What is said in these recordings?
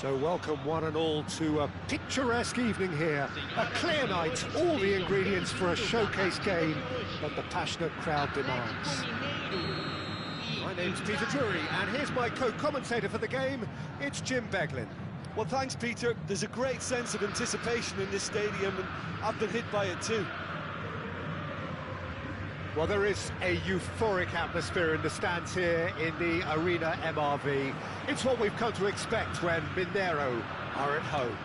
So welcome one and all to a picturesque evening here. A clear night, all the ingredients for a showcase game that the passionate crowd demands. My name's Peter Drury, and here's my co-commentator for the game, it's Jim Beglin. Well, thanks, Peter. There's a great sense of anticipation in this stadium, and I've been hit by it too. Well, there is a euphoric atmosphere in the stands here in the Arena MRV. It's what we've come to expect when Mineiro are at home.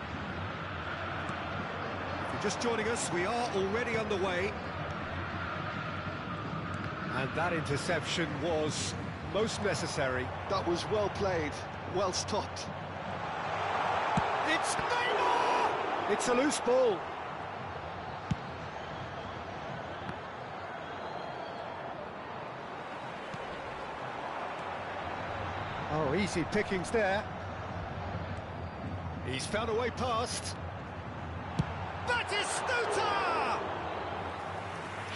If you're just joining us, we are already underway. And that interception was most necessary. That was well played, well stopped. It's Neymar! It's a loose ball. Oh, easy pickings there. He's found a way past. Batistuta!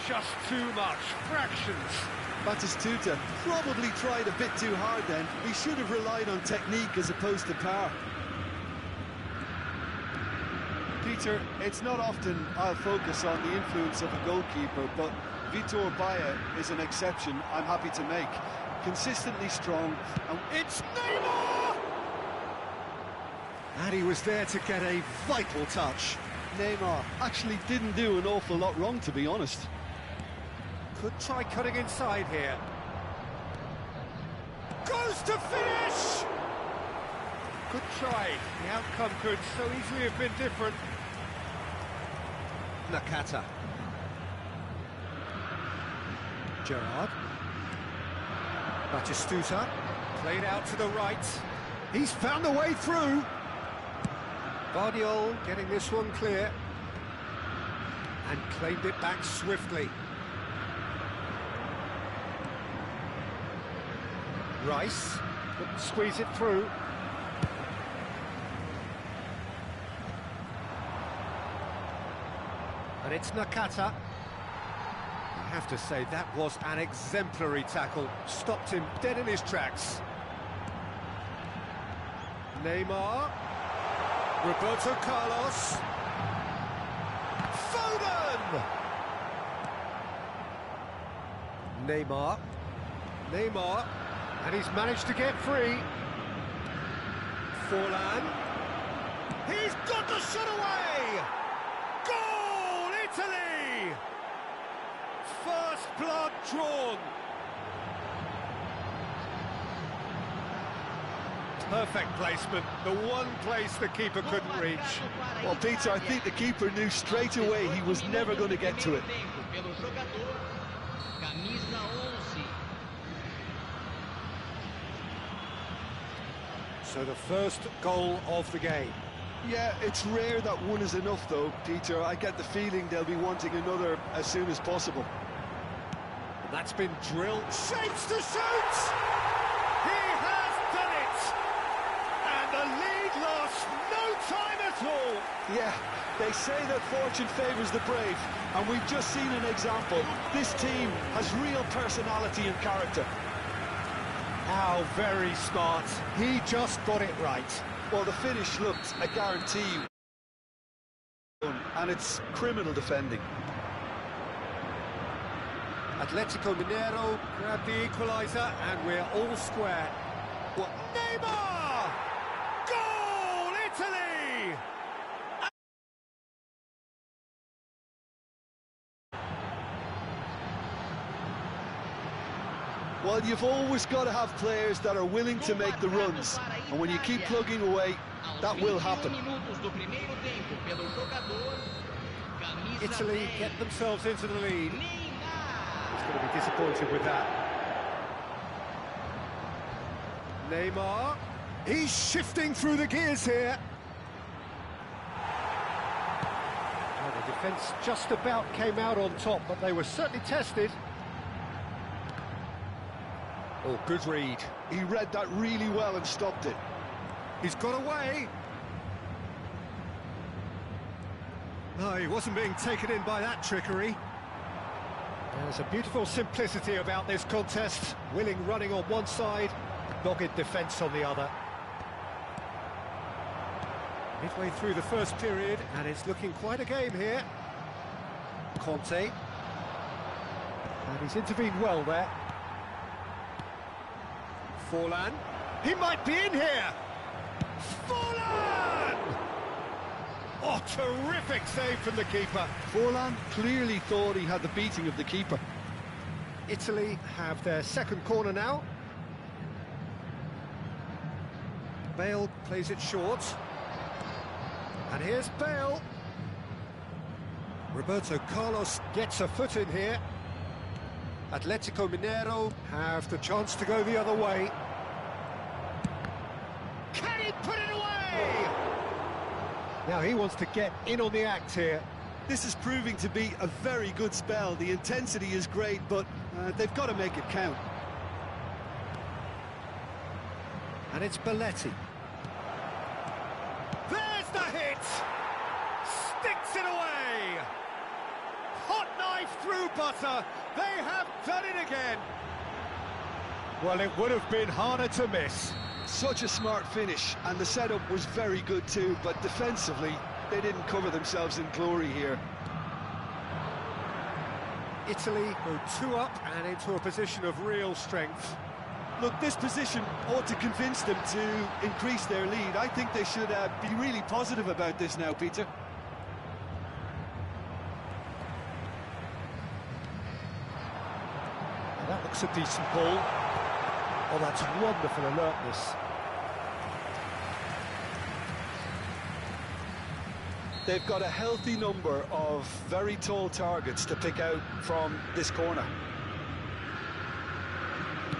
Just too much, fractions. Batistuta probably tried a bit too hard then. He should have relied on technique as opposed to power. Peter, it's not often I'll focus on the influence of a goalkeeper, but Vitor Baia is an exception I'm happy to make. Consistently strong, and it's Neymar! And he was there to get a vital touch. Neymar actually didn't do an awful lot wrong, to be honest. Could try cutting inside here. Goes to finish! Good try. The outcome could so easily have been different. Nakata. Gerrard. Batistuta, played out to the right. He's found a way through. Guardiola getting this one clear. And claimed it back swiftly. Rice couldn't squeeze it through. And it's Nakata. I have to say, that was an exemplary tackle. Stopped him dead in his tracks. Neymar. Roberto Carlos. Foden! Neymar. And he's managed to get free. Forlan. He's got the shot away! Goal, Italy! First blood drawn. Perfect placement, the one place the keeper couldn't reach. Well, Peter, I think the keeper knew straight away he was never going to get to it. So the first goal of the game. Yeah, it's rare that one is enough, though, Peter. I get the feeling they'll be wanting another as soon as possible. That's been drilled. Shapes to shoot! He has done it! And the lead lost no time at all! Yeah, they say that fortune favours the brave, and we've just seen an example. This team has real personality and character. How very smart. He just got it right. Well, the finish looked a guarantee. And it's criminal defending. Atletico Mineiro grabbed the equaliser, and we're all square. What? Neymar! Goal, Italy! Well, you've always got to have players that are willing to make the runs, and when you keep plugging away, that will happen. Italy get themselves into the lead. He's going to be disappointed with that. Neymar. He's shifting through the gears here. Well, the defence just about came out on top, but they were certainly tested. Oh, good read. He read that really well and stopped it. He's got away. No, he wasn't being taken in by that trickery. There's a beautiful simplicity about this contest. Willing running on one side, dogged defence on the other. Midway through the first period, and it's looking quite a game here. Conte. And he's intervened well there. Forlan. He might be in here! Forlan! Oh, terrific save from the keeper. Forlan clearly thought he had the beating of the keeper. Italy have their second corner now. Bale plays it short. And here's Bale. Roberto Carlos gets a foot in here. Atletico Mineiro have the chance to go the other way. Can he put it away? Now he wants to get in on the act here. This is proving to be a very good spell. The intensity is great, but they've got to make it count. And it's Belletti. There's the hit! Sticks it away! Hot knife through butter. They have done it again. Well, it would have been harder to miss. Such a smart finish, and the setup was very good too, but defensively, they didn't cover themselves in glory here. Italy go 2 up and into a position of real strength. Look, this position ought to convince them to increase their lead. I think they should be really positive about this now, Peter. That looks a decent ball. Oh, that's wonderful alertness. They've got a healthy number of very tall targets to pick out from this corner.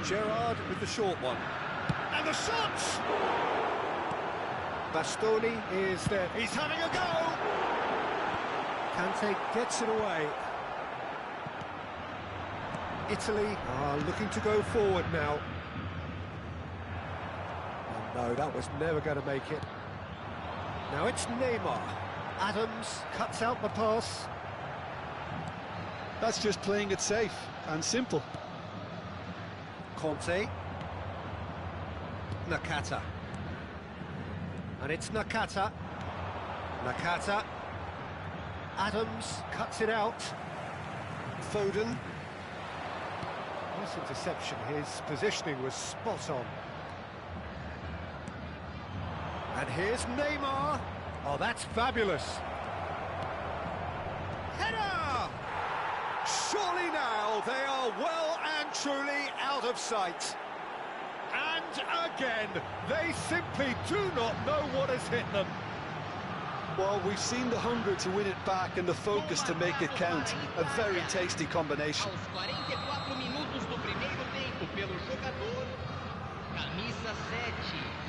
Gerrard with the short one. And the shot! Bastoni is there. He's having a go! Kante gets it away. Italy are looking to go forward now. Oh no, that was never going to make it. Now it's Neymar. Adams cuts out the pass. That's just playing it safe and simple. Conte. Nakata. And it's Nakata. Nakata. Adams cuts it out. Foden. Nice interception. His positioning was spot on. And here's Neymar. Oh, that's fabulous. Header! Surely now they are well and truly out of sight. And again, they simply do not know what has hit them. Well, we've seen the hunger to win it back and the focus to make it count. A very tasty combination. Aos 44 minutos do primeiro tempo pelo jogador, camisa 7.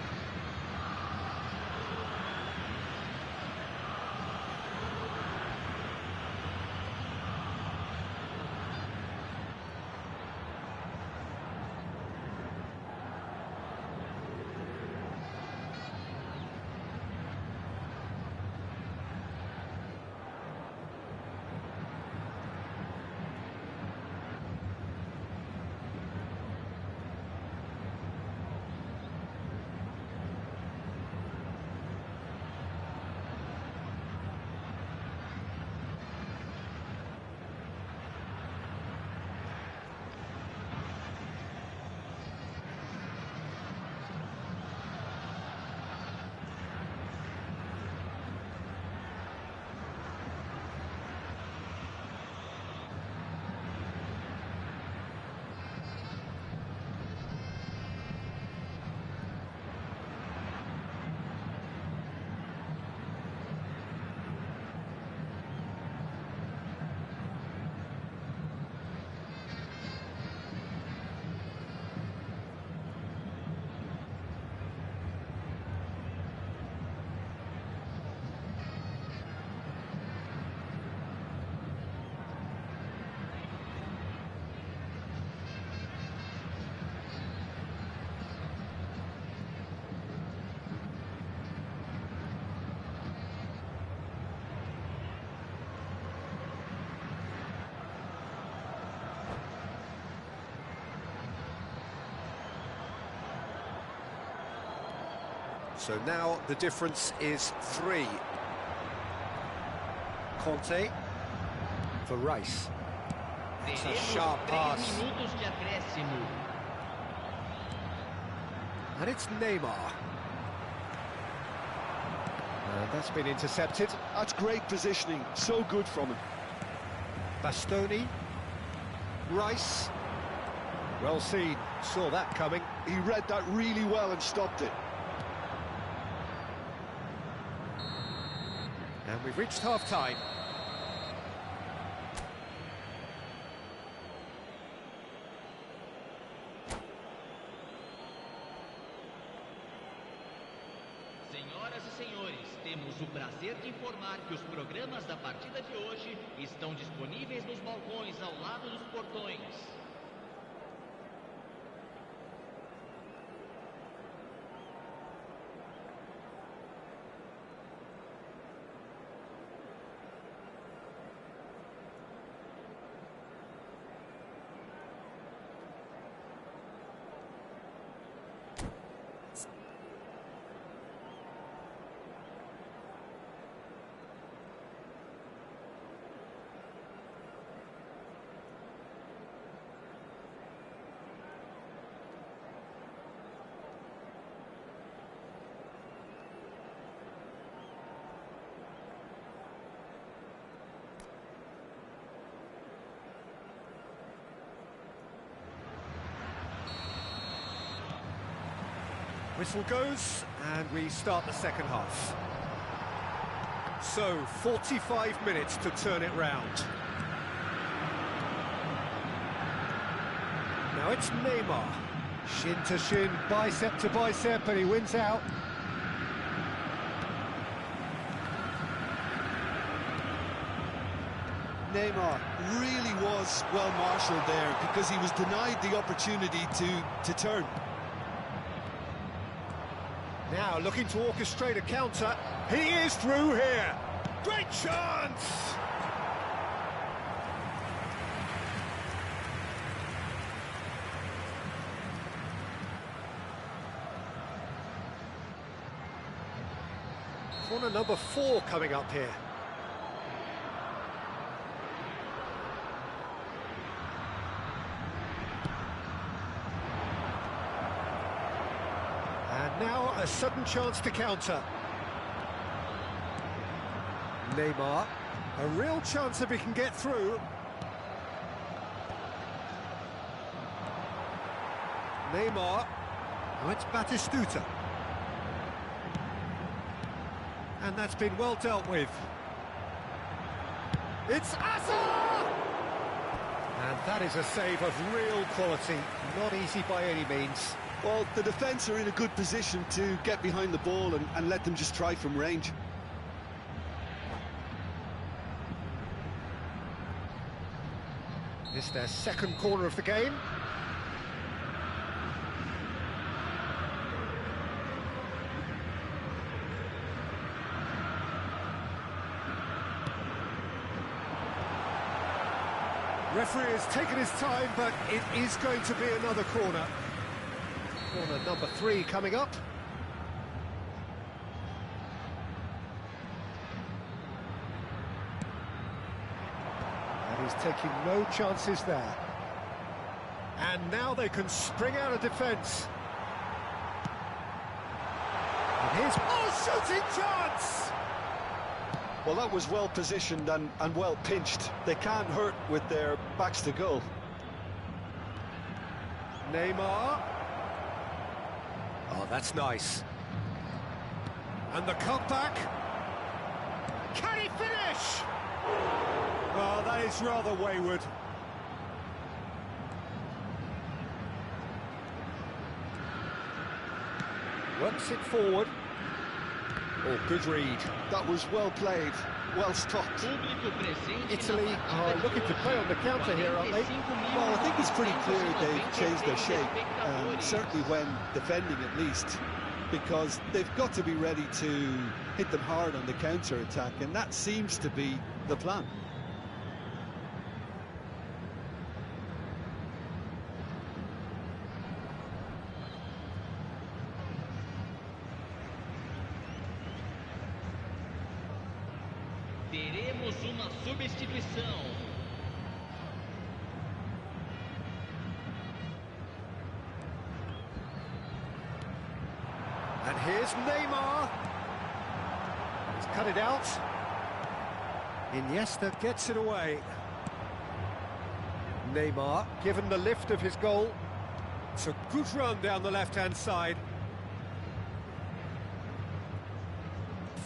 So now the difference is 3. Conte for Rice. It's a sharp pass. Minutos de acréscimo. And it's Neymar. And that's been intercepted. That's great positioning, so good from him. Bastoni. Rice. Well seen, saw that coming. He read that really well and stopped it. And we've reached half-time. Senhoras e senhores, temos o prazer de informar que os programas da partida de hoje estão disponíveis nos balcões ao lado dos portões. Whistle goes, and we start the second half. So, 45 minutes to turn it round. Now it's Neymar. Shin to shin, bicep to bicep, and he wins out. Neymar really was well marshalled there because he was denied the opportunity to turn. Now looking to orchestrate a counter. He is through here. Great chance! Corner number 4 coming up here. Now a sudden chance to counter. Neymar, a real chance if he can get through. Neymar, oh, it's Batistuta. And that's been well dealt with. It's Asa! And that is a save of real quality, not easy by any means. Well, the defence are in a good position to get behind the ball and let them just try from range. It's their second corner of the game. Referee has taken his time, but it is going to be another corner. Corner number 3 coming up. And he's taking no chances there. And now they can spring out of defence. And here's... Oh, shooting chance! Well, that was well positioned and well pinched. They can't hurt with their backs to goal. Neymar. Oh, that's nice. And the cutback. Can he finish? Oh, that is rather wayward. Works it forward. Oh, good read. That was well played, well stopped. Italy are looking to play on the counter here, aren't they? Well, I think it's pretty clear they've changed their shape, certainly when defending at least, because they've got to be ready to hit them hard on the counter-attack, and that seems to be the plan. Temos uma substituição. And here's Neymar. He's cut it out. Iniesta gets it away. Neymar, given the lift of his goal. It's a good run down the left-hand side.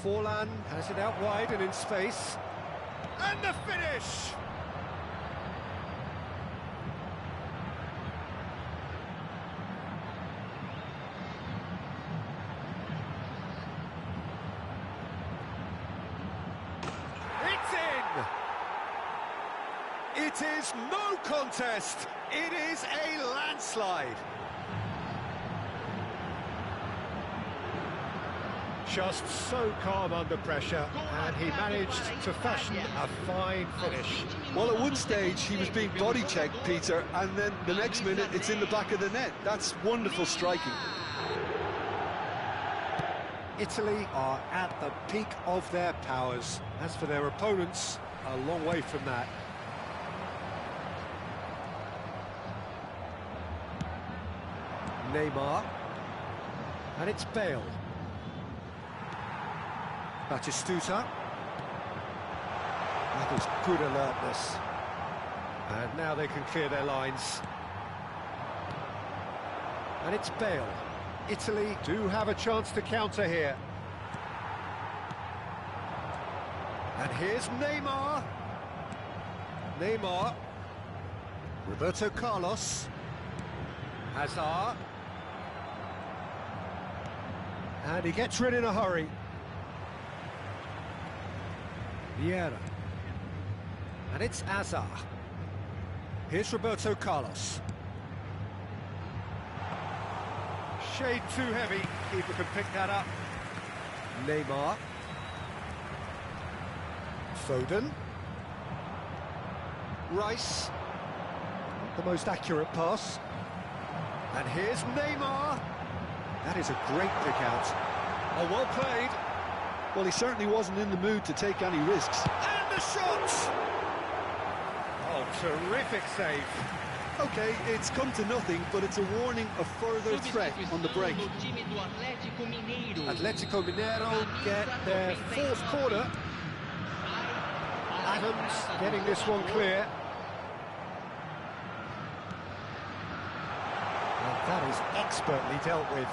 Forlan has it out wide and in space. And the finish! It's in! It is no contest. It is a landslide. Just so calm under pressure, and he managed to fashion a fine finish. Well, at one stage he was being body checked, Peter, and then the next minute it's in the back of the net. That's wonderful striking. Italy are at the peak of their powers. As for their opponents, a long way from that. Neymar, and it's Bale. Batistuta. That was good alertness. And now they can clear their lines. And it's Bale. Italy do have a chance to counter here. And here's Neymar. Neymar. Roberto Carlos. Hazard. And he gets rid in a hurry. Vieira. And it's Hazard. Here's Roberto Carlos. Shade too heavy. Keeper can pick that up. Neymar. Foden. Rice. Not the most accurate pass. And here's Neymar. That is a great pick out. Oh, well played. Well, he certainly wasn't in the mood to take any risks. And the shot! Oh, terrific save. OK, it's come to nothing, but it's a warning of further threat on the break. Atletico Mineiro get their fourth corner. Adams getting this one clear. And that is expertly dealt with.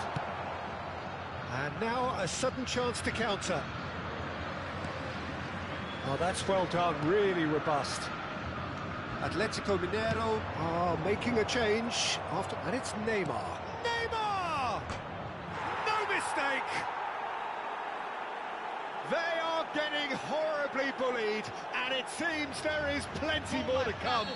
And now a sudden chance to counter. Oh, that's well done, really robust. Atletico Mineiro are making a change after, and it's Neymar. Neymar! No mistake! They are getting horribly bullied, and it seems there is plenty more to come.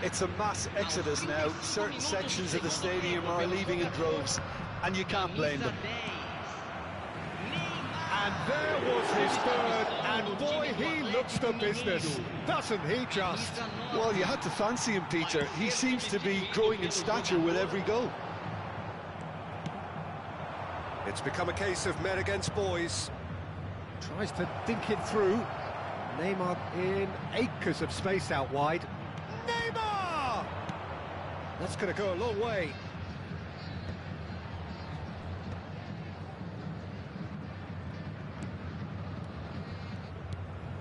It's a mass exodus now. Certain sections of the stadium are leaving in droves, and you can't blame them. And there was his third, and boy, he looks the business, doesn't he just? Well, you had to fancy him, Peter. He seems to be growing in stature with every goal. It's become a case of men against boys. Tries to dink it through. Neymar in acres of space out wide. Neymar! That's going to go a long way.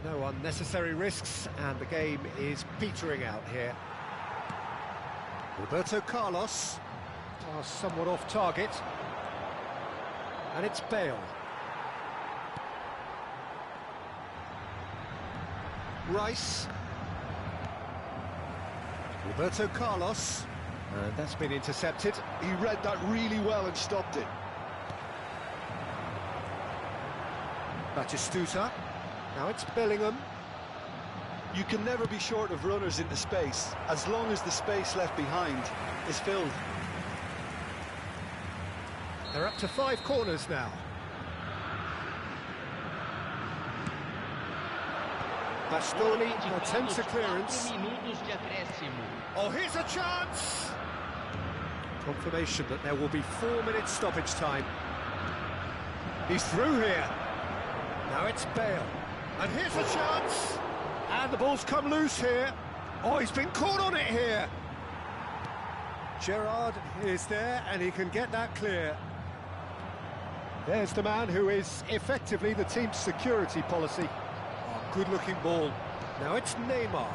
No unnecessary risks, and the game is petering out here. Roberto Carlos, pass somewhat off target. And it's Bale. Rice. Roberto Carlos. And that's been intercepted. He read that really well and stopped it. Batistuta. Now it's Bellingham. You can never be short of runners into space, as long as the space left behind is filled. They're up to 5 corners now. Bastoni attempts a clearance. Oh, here's a chance! Confirmation that there will be 4 minutes stoppage time. He's through here. Now it's Bale. And here's a chance. And the ball's come loose here. Oh, he's been caught on it here. Gerrard is there, and he can get that clear. There's the man who is effectively the team's security policy. Oh, good-looking ball. Now it's Neymar.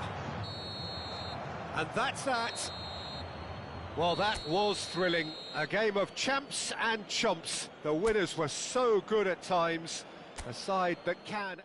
And that's that. Well, that was thrilling. A game of champs and chumps. The winners were so good at times. A side that can...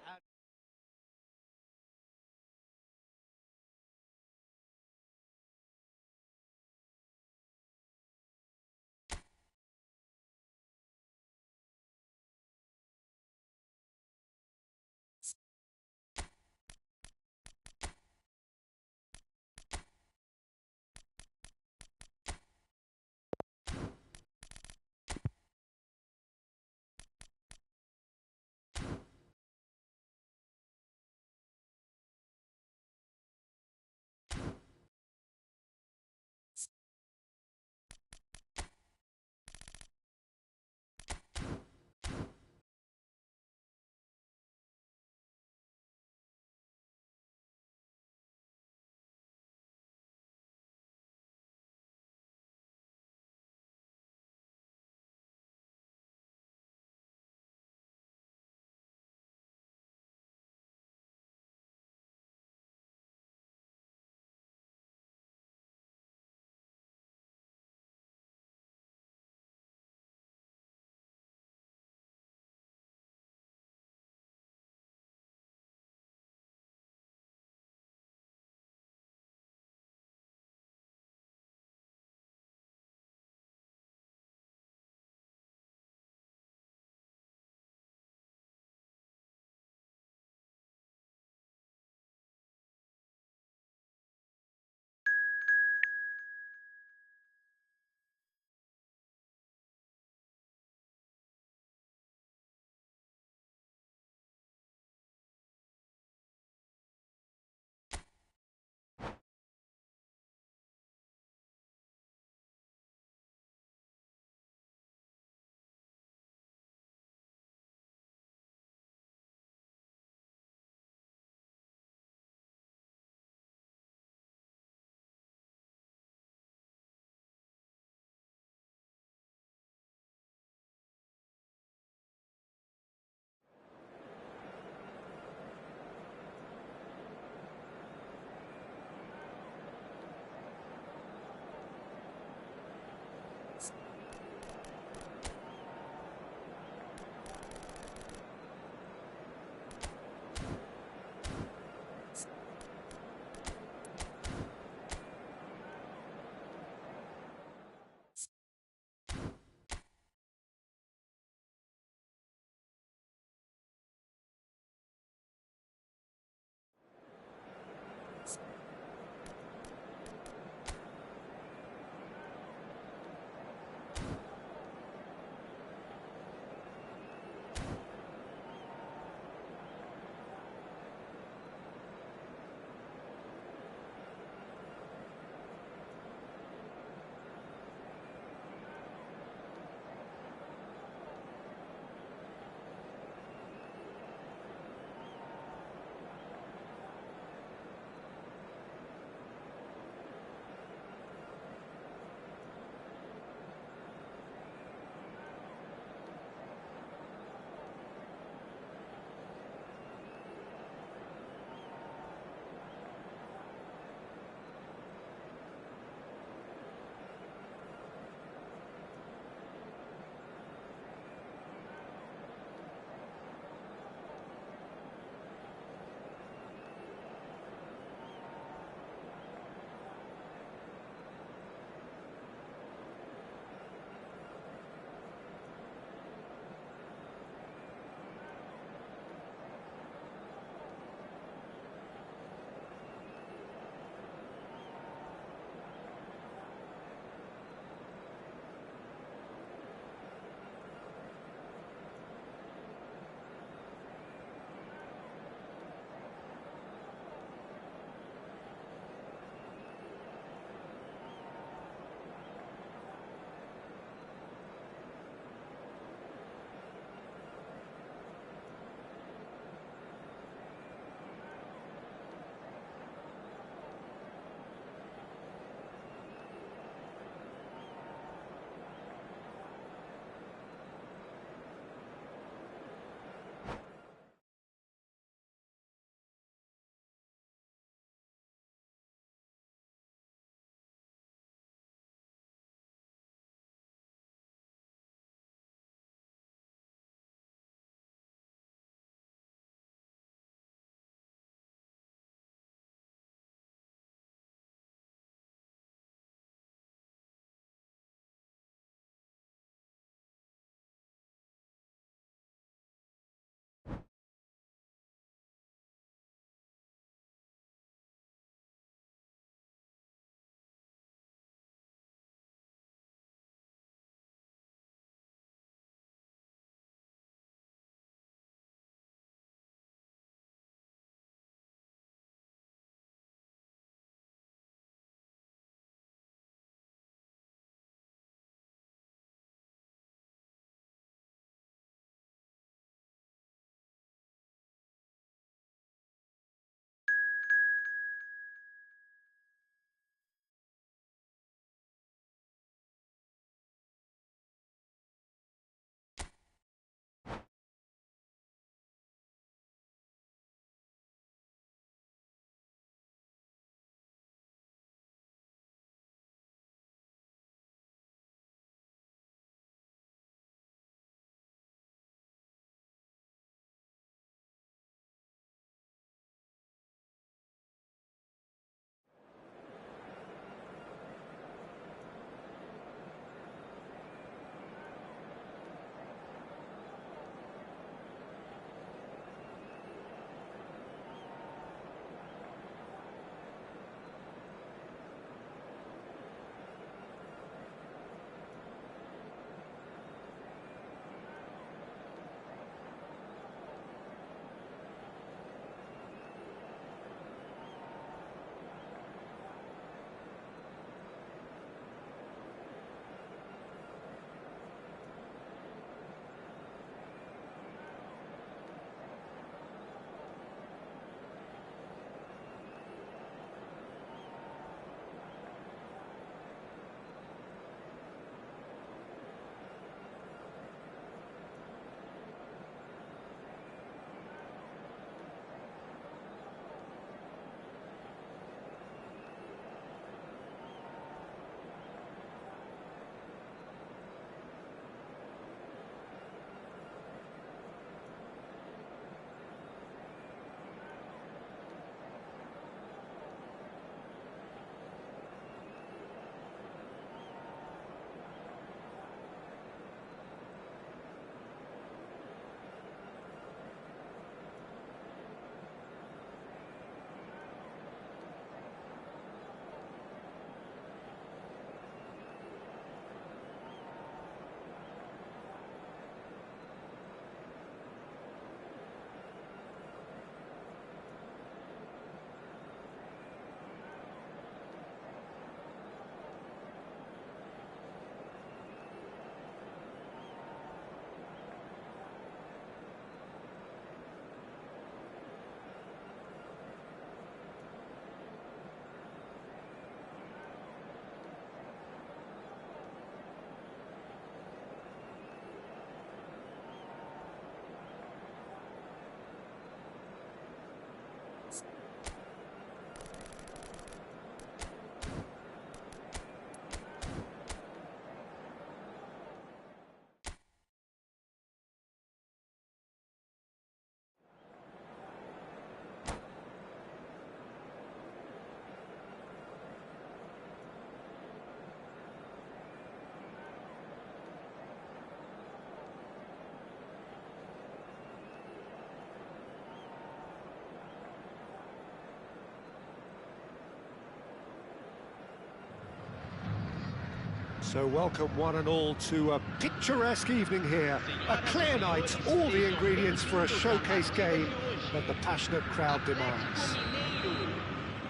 So welcome one and all to a picturesque evening here. A clear night, all the ingredients for a showcase game that the passionate crowd demands.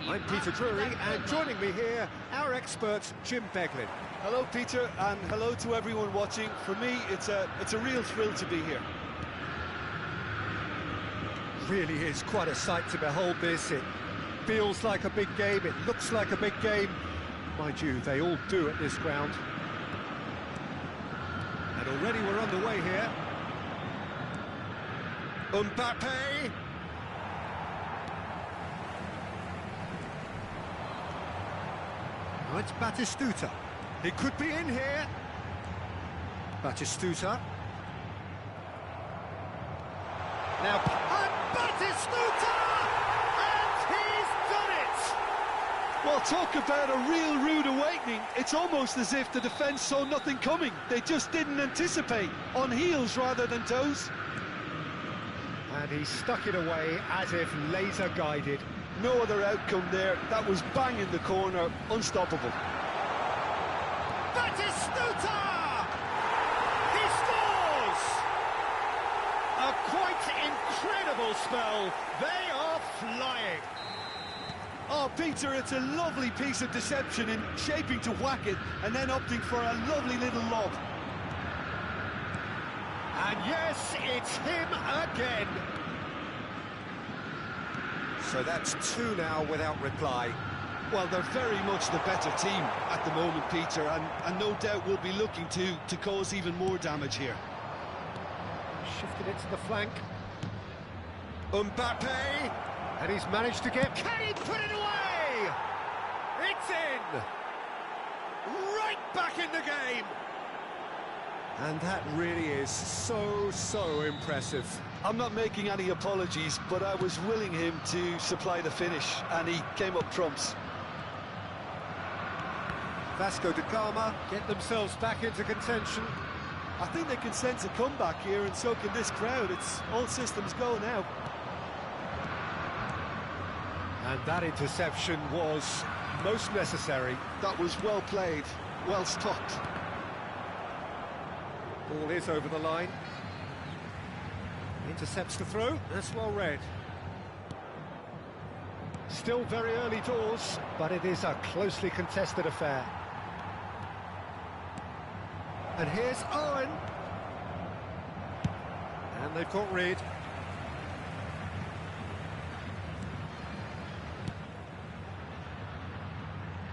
I'm Peter Drury, and joining me here, our expert, Jim Beglin. Hello, Peter, and hello to everyone watching. For me, it's a real thrill to be here. Really is quite a sight to behold this. It feels like a big game, it looks like a big game. Mind you, they all do at this ground. And already we're underway here. Mbappe! Now it's Batistuta. He could be in here. Batistuta. Now, and Batistuta! And he's done it! Well, talk about a real rude awakening. It's almost as if the defence saw nothing coming. They just didn't anticipate. On heels rather than toes. And he stuck it away as if laser guided. No other outcome there. That was bang in the corner. Unstoppable. Batistuta! He scores! A quite incredible spell. They are flying. Oh, Peter, it's a lovely piece of deception in shaping to whack it and then opting for a lovely little lob. And yes, it's him again. So that's two now without reply. Well, they're very much the better team at the moment, Peter, and no doubt will be looking to cause even more damage here. Shifted it to the flank. Mbappe! And he's managed to get... Can he put it away? It's in! Right back in the game! And that really is so impressive. I'm not making any apologies, but I was willing him to supply the finish, and he came up trumps. Vasco da Gama get themselves back into contention. I think they can sense a comeback here, and so can this crowd. It's all systems go now. And that interception was most necessary. That was well played, well stopped. Ball is over the line. Intercepts the throw. That's well read. Still very early doors, but it is a closely contested affair. And here's Owen. And they've got Reed.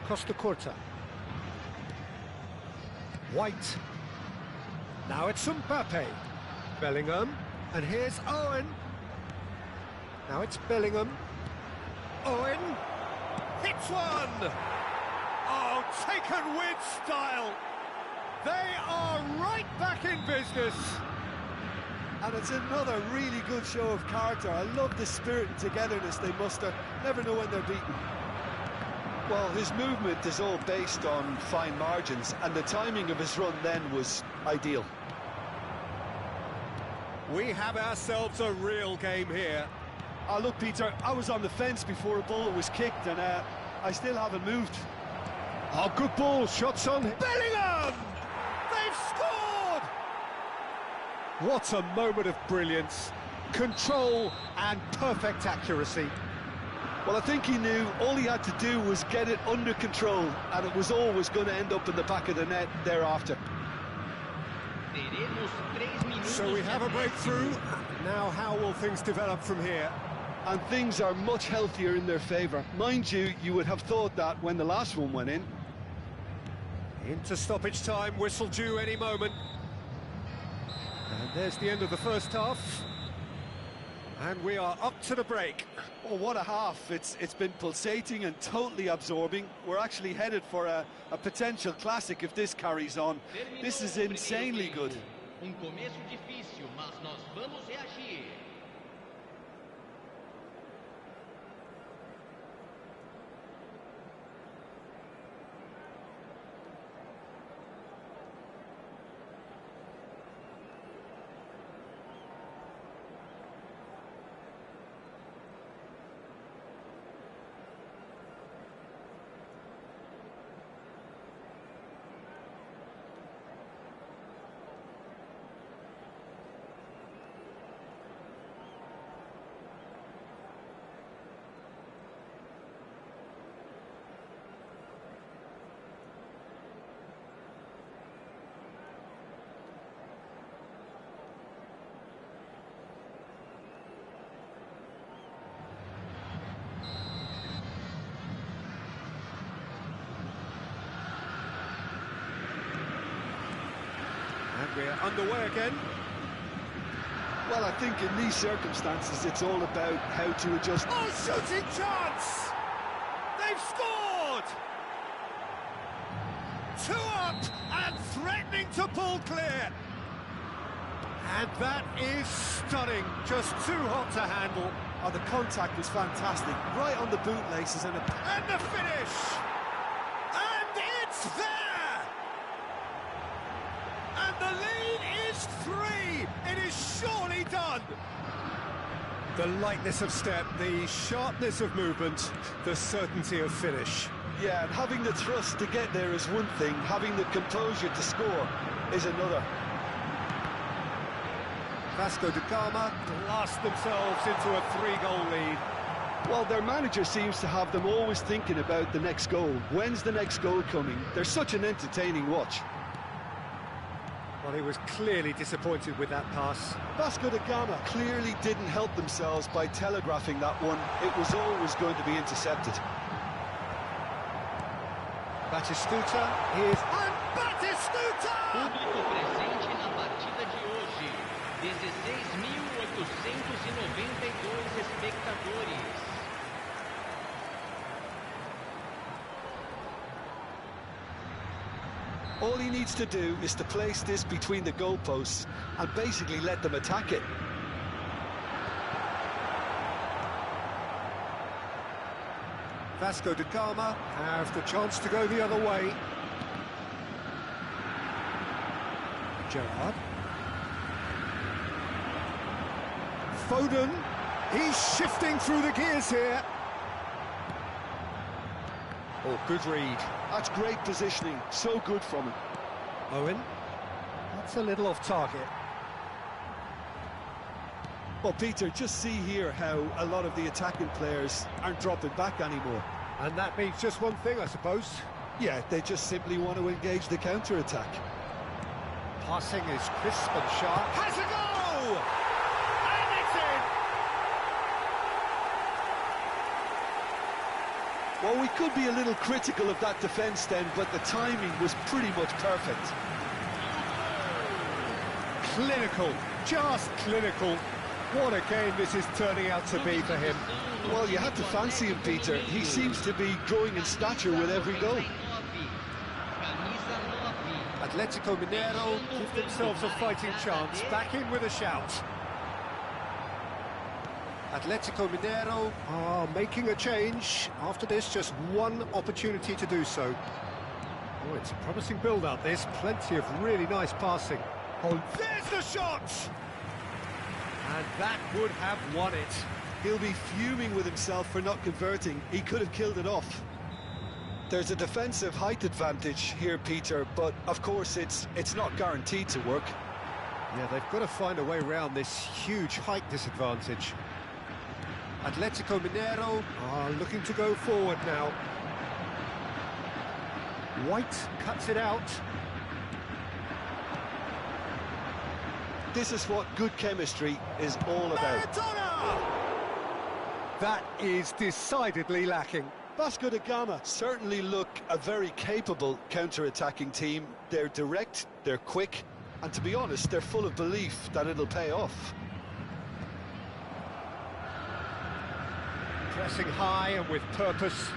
Costa Curta. White. Now it's Mbappe. Bellingham. And here's Owen. Now it's Bellingham. Owen. Hits one! Oh, taken with style. They are right back in business. And it's another really good show of character. I love the spirit and togetherness they muster. Never know when they're beaten. Well, his movement is all based on fine margins, and the timing of his run then was ideal. We have ourselves a real game here. Oh, look, Peter, I was on the fence before a ball was kicked, and I still haven't moved. Oh, good ball, shots on Bellingham! They've scored! What a moment of brilliance. Control and perfect accuracy. Well, I think he knew all he had to do was get it under control, and it was always going to end up in the back of the net thereafter. So we have a breakthrough. Now how will things develop from here? And things are much healthier in their favour. Mind you, you would have thought that when the last one went in. Into stoppage time, whistle due any moment. And there's the end of the first half. And we are up to the break. Oh, what a half. It's been pulsating and totally absorbing. We're actually headed for a potential classic if this carries on. This is insanely good. Começo difícil, mas nós vamos reagir. We're underway again. Well, I think in these circumstances, it's all about how to adjust. Oh, shooting chance! They've scored! 2 up and threatening to pull clear. And that is stunning. Just too hot to handle. Oh, the contact was fantastic. Right on the bootlaces and the finish! And it's there! And the lead is 3! It is surely done! The lightness of step, the sharpness of movement, the certainty of finish. Yeah, and having the thrust to get there is one thing, having the composure to score is another. Vasco da Gama blast themselves into a 3-goal lead. Well, their manager seems to have them always thinking about the next goal. When's the next goal coming? They're such an entertaining watch. Well, he was clearly disappointed with that pass. Vasco da Gama clearly didn't help themselves by telegraphing that one. It was always going to be intercepted. Batistuta is... And Batistuta! Público presente na partida de hoje. 16.892 espectadores. All he needs to do is to place this between the goalposts and basically let them attack it. Vasco da Gama have the chance to go the other way. Gerrard. Foden, he's shifting through the gears here. Oh, good read. That's great positioning, so good from him. Owen, that's a little off target. Well, Peter, just see here how a lot of the attacking players aren't dropping back anymore. And that means just one thing, I suppose. Yeah, they just simply want to engage the counter-attack. Passing is crisp and sharp. Has a go! And it's in! Well, we could be a little critical of that defence then, but the timing was pretty much perfect. Clinical, just clinical. What a game this is turning out to be for him. Well, you have to fancy him, Peter. He seems to be growing in stature with every goal. Atletico Mineiro give themselves a fighting chance, back in with a shout. Atletico Mineiro are making a change. After this, just one opportunity to do so. Oh, it's a promising build-up, this. Plenty of really nice passing. Oh, there's the shot! And that would have won it. He'll be fuming with himself for not converting. He could have killed it off. There's a defensive height advantage here, Peter, but of course it's not guaranteed to work. Yeah, they've got to find a way around this huge height disadvantage. Atletico Mineiro are looking to go forward now. White cuts it out. This is what good chemistry is all about. Maradona! That is decidedly lacking. Vasco da Gama certainly look a very capable counter-attacking team. They're direct, they're quick, and to be honest, they're full of belief that it'll pay off. Pressing high and with purpose.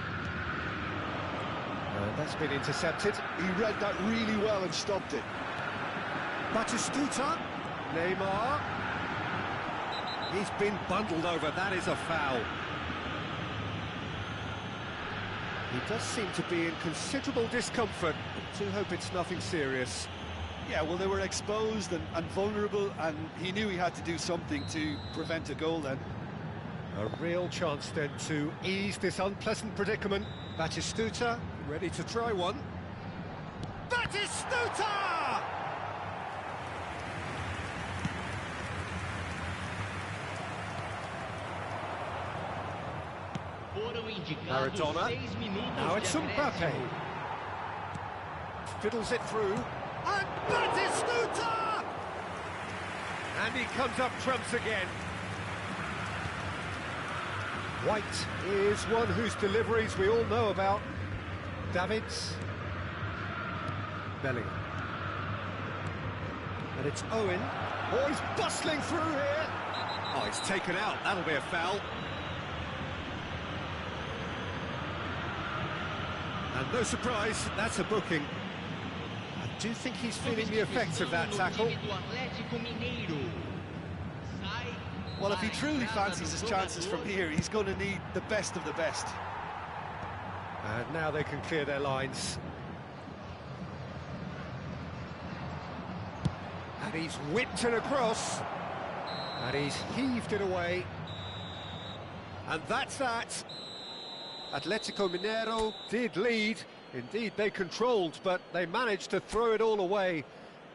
That's been intercepted. He read that really well and stopped it. Batistuta. Neymar. He's been bundled over. That is a foul. He does seem to be in considerable discomfort. I do hope it's nothing serious. Yeah, well, they were exposed and vulnerable, and he knew he had to do something to prevent a goal then. A real chance then to ease this unpleasant predicament. Batistuta ready to try one. Batistuta! Maradona. Now it's Mbappe. Fiddles it through. And Batistuta! And he comes up trumps again. White is one whose deliveries we all know about. Davids. Bellingham. And it's Owen. Oh, he's bustling through here. Oh, he's taken out. That'll be a foul. And no surprise, that's a booking. I do think he's feeling the effects of that tackle. Well, if he truly fancies his chances from here, he's going to need the best of the best. And now they can clear their lines. And he's whipped it across. And he's heaved it away. And that's that. Atletico Mineiro did lead. Indeed, they controlled, but they managed to throw it all away.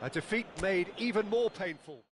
A defeat made even more painful.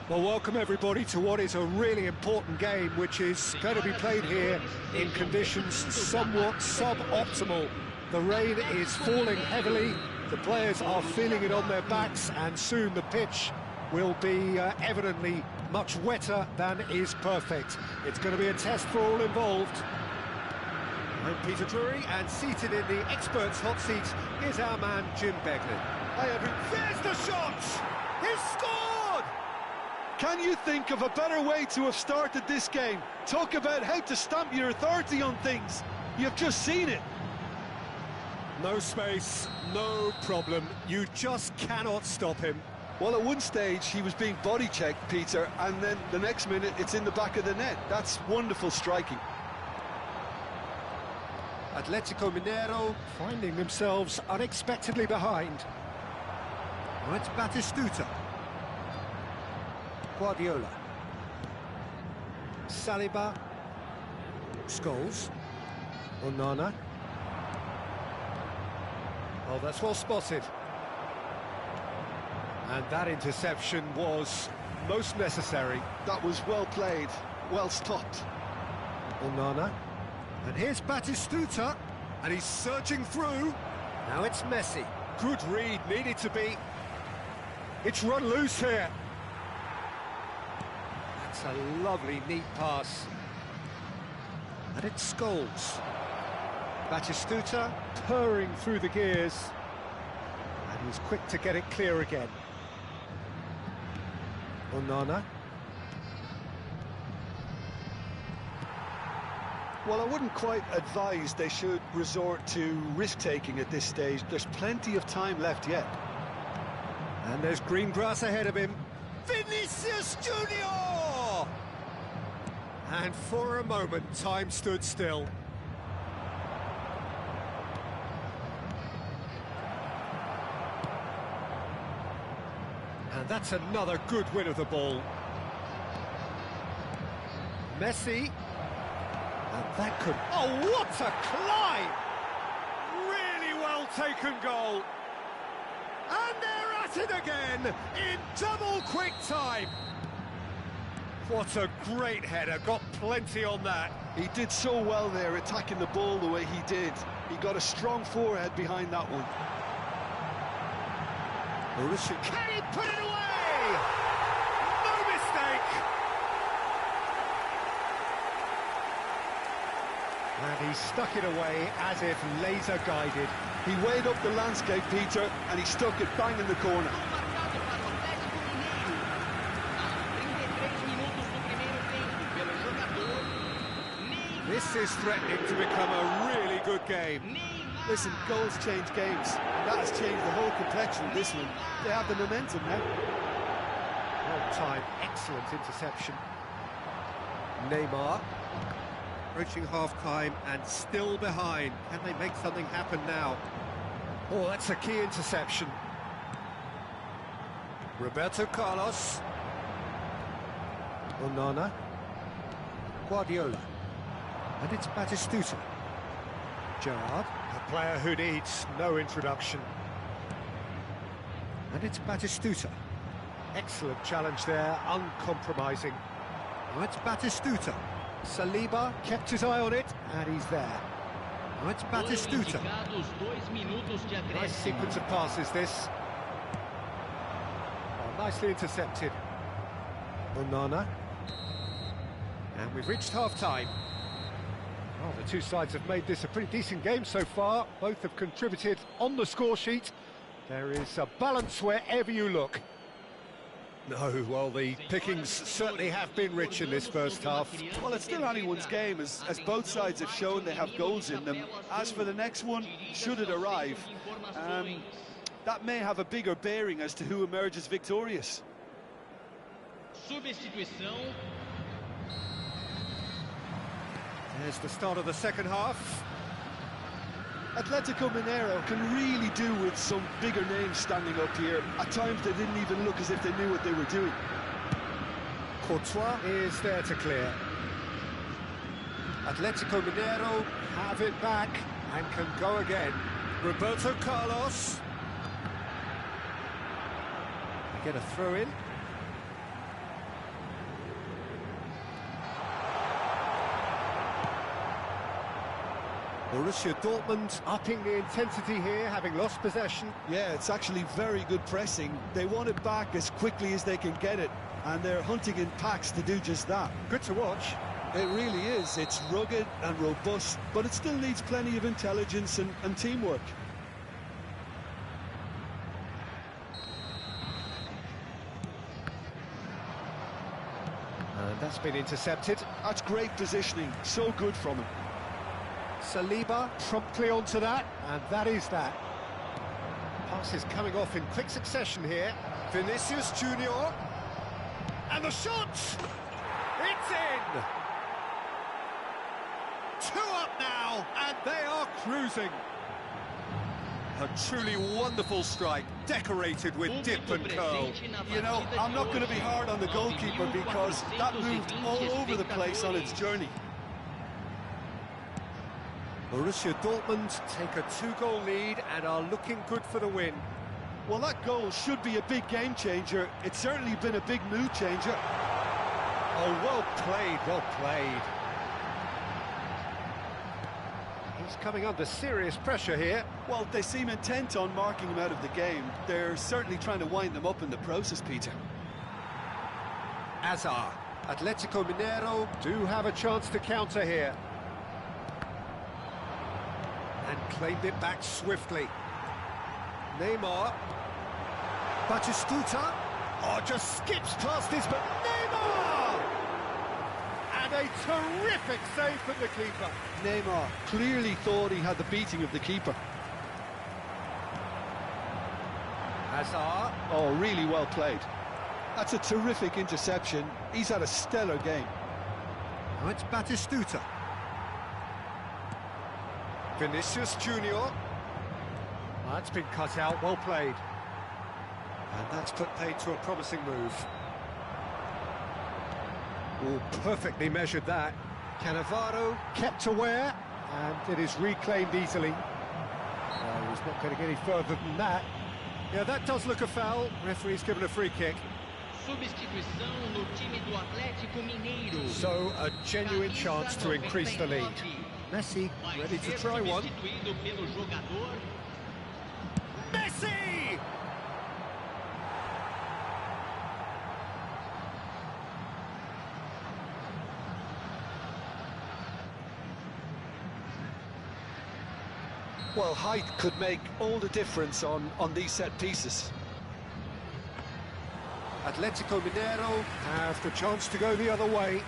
Well, welcome everybody to what is a really important game, which is going to be played here in conditions somewhat suboptimal. The rain is falling heavily, the players are feeling it on their backs, and soon the pitch will be evidently much wetter than is perfect. It's going to be a test for all involved. I'm Peter Drury, and seated in the experts' hot seat is our man Jim Beglin. Hi, Edwin. There's the shot! He's scored! Can you think of a better way to have started this game? Talk about how to stamp your authority on things. You've just seen it. No space, no problem. You just cannot stop him. Well, at one stage, he was being body-checked, Peter, and then the next minute, it's in the back of the net. That's wonderful striking. Atletico Mineiro finding themselves unexpectedly behind. Now it's Batistuta. Guardiola. Saliba. Scholes. Onana. Oh, that's well spotted. And that interception was most necessary. That was well played, well stopped. Onana. And here's Batistuta, and he's surging through. Now it's Messi. Good read, needed to be. It's run loose here. That's a lovely, neat pass. And it's Scholes. Batistuta purring through the gears. And he's quick to get it clear again. Onana. Well, I wouldn't quite advise they should resort to risk-taking at this stage. There's plenty of time left yet. And there's green grass ahead of him. Vinicius Junior! And for a moment, time stood still. And that's another good win of the ball. Messi. And that could... Oh, what a climb! Really well taken goal. And they're at it again in double quick time. What a great header, got plenty on that. He did so well there, attacking the ball the way he did. He got a strong forehead behind that one. Can he put it away? No mistake! And he stuck it away as if laser-guided. He weighed up the landscape, Peter, and he stuck it bang in the corner. This is threatening to become a really good game. Listen, goals change games. That has changed the whole complexion of this one. They have the momentum now. On time, excellent interception. Neymar. Approaching half-time and still behind. Can they make something happen now? Oh, that's a key interception. Roberto Carlos. Onana. Guardiola. And it's Batistuta. Gerrard, a player who needs no introduction. And it's Batistuta. Excellent challenge there, uncompromising. Now it's Batistuta. Saliba kept his eye on it, and he's there. Now it's Batistuta. Nice sequence of passes, this. Oh, nicely intercepted. Onana. And we've reached half-time. Well, the two sides have made this a pretty decent game so far. Both have contributed on the score sheet. There is a balance wherever you look. No, well, the pickings certainly have been rich in this first half. Well, it's still anyone's game, as both sides have shown they have goals in them. As for the next one, should it arrive, that may have a bigger bearing as to who emerges victorious. Substituição. There's the start of the second half. Atletico Mineiro can really do with some bigger names standing up here. At times they didn't even look as if they knew what they were doing. Courtois is there to clear. Atletico Mineiro have it back and can go again. Roberto Carlos. They get a throw in. Borussia Dortmund upping the intensity here, having lost possession. Yeah, it's actually very good pressing. They want it back as quickly as they can get it, and they're hunting in packs to do just that. Good to watch. It really is. It's rugged and robust, but it still needs plenty of intelligence and teamwork. And that's been intercepted. That's great positioning. So good from him. Saliba promptly onto that, and that is that. Passes coming off in quick succession here. Vinicius Junior. And the shot! It's in! 2 up now, and they are cruising. A truly wonderful strike, decorated with dip and curl. You know, I'm not going to be hard on the goalkeeper because that moved all over the place on its journey. Borussia Dortmund take a 2-goal lead and are looking good for the win. Well, that goal should be a big game changer. It's certainly been a big mood changer. Oh, well played, well played. He's coming under serious pressure here. Well, they seem intent on marking him out of the game. They're certainly trying to wind them up in the process, Peter. Azar. Atletico Mineiro do have a chance to counter here. And claimed it back swiftly. Neymar. Batistuta. Oh, just skips past this, but Neymar! And a terrific save from the keeper. Neymar clearly thought he had the beating of the keeper. Hazard. Oh, really well played. That's a terrific interception. He's had a stellar game. Now it's Batistuta. Vinicius Junior. That's been cut out, well played. And that's put paid to a promising move. Oh, perfectly measured that. Cannavaro kept aware, and it is reclaimed easily. He's not going to get any further than that. Yeah, that does look a foul. Referee's given a free kick. Substituição no time do Atlético Mineiro. So, a genuine chance to increase the lead. Messi ready to try one. Messi! Well, height could make all the difference on these set pieces. Atletico Mineiro have the chance to go the other way.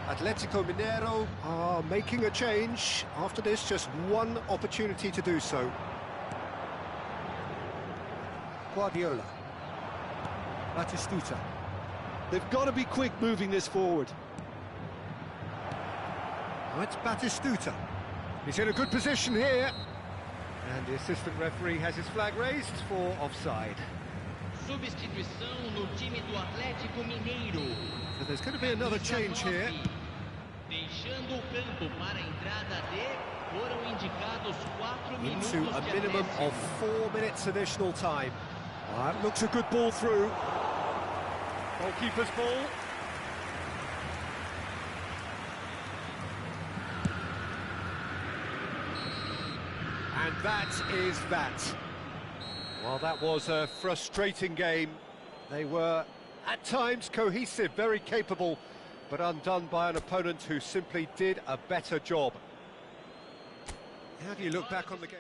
Atletico Mineiro are making a change. After this, just one opportunity to do so. Guardiola. Batistuta. They've got to be quick moving this forward. Now it's Batistuta. He's in a good position here. And the assistant referee has his flag raised for offside. Substituição no time do Atlético Mineiro. So there's going to be another change here. Deixando o campo para a entrada de foram indicados 4 minutos Into a minimum of 4 minutes additional time. That looks a good ball through. Goalkeeper's ball. And that is that. Well, that was a frustrating game. They were, at times, cohesive, very capable, but undone by an opponent who simply did a better job. How do you look back on the game?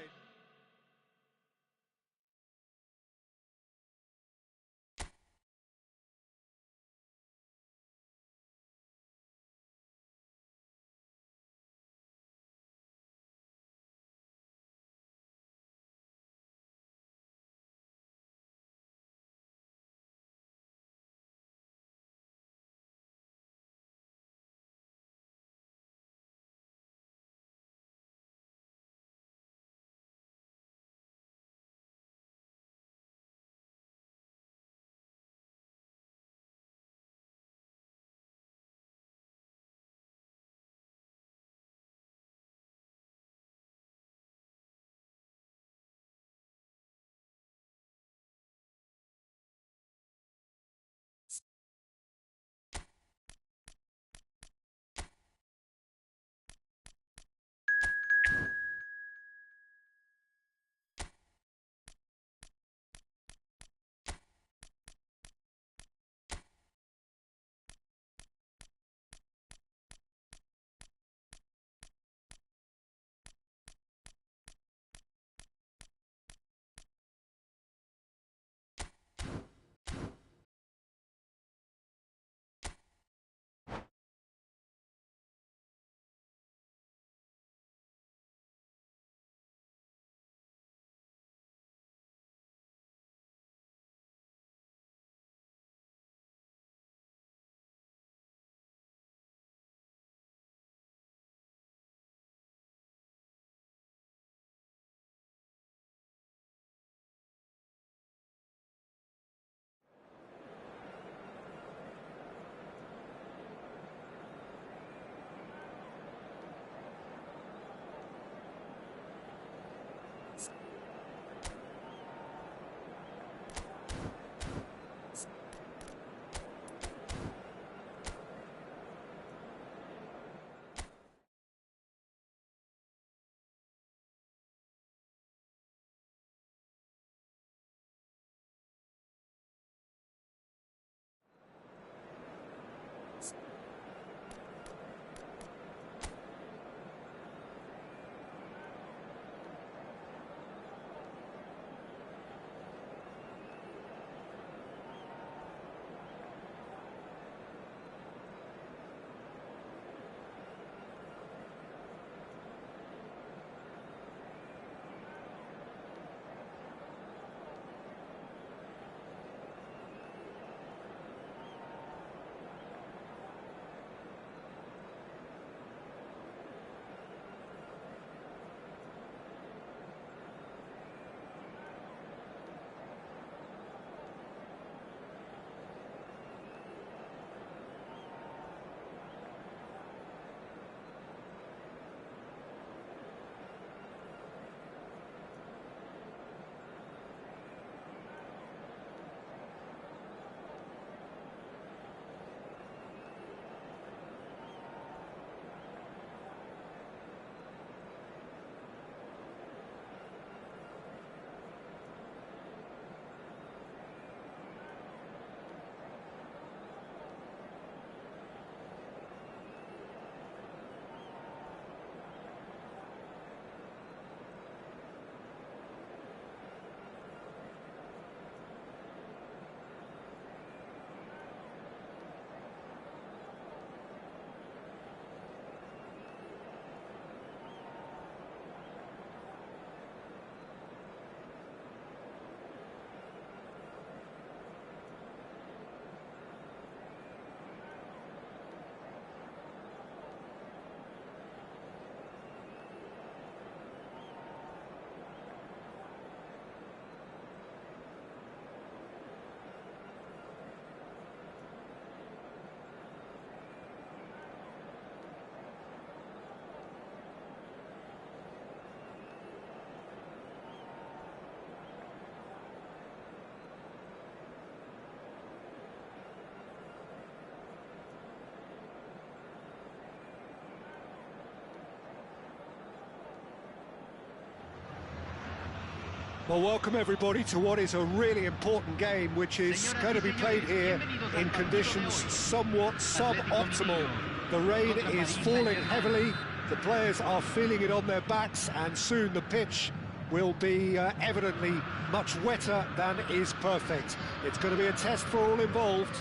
Well, welcome everybody to what is a really important game, which is going to be played here in conditions somewhat suboptimal. The rain is falling heavily, the players are feeling it on their backs, and soon the pitch will be evidently much wetter than is perfect. It's going to be a test for all involved.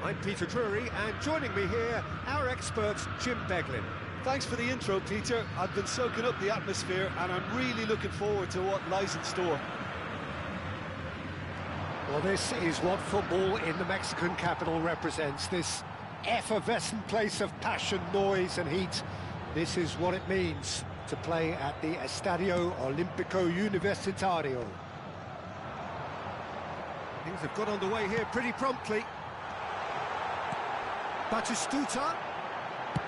I'm Peter Drury, and joining me here, our expert Jim Beglin. Thanks for the intro, Peter. I've been soaking up the atmosphere and I'm really looking forward to what lies in store. Well, this is what football in the Mexican capital represents, this effervescent place of passion, noise and heat. This is what it means to play at the Estadio Olímpico Universitario. Things have got underway here pretty promptly. Batistuta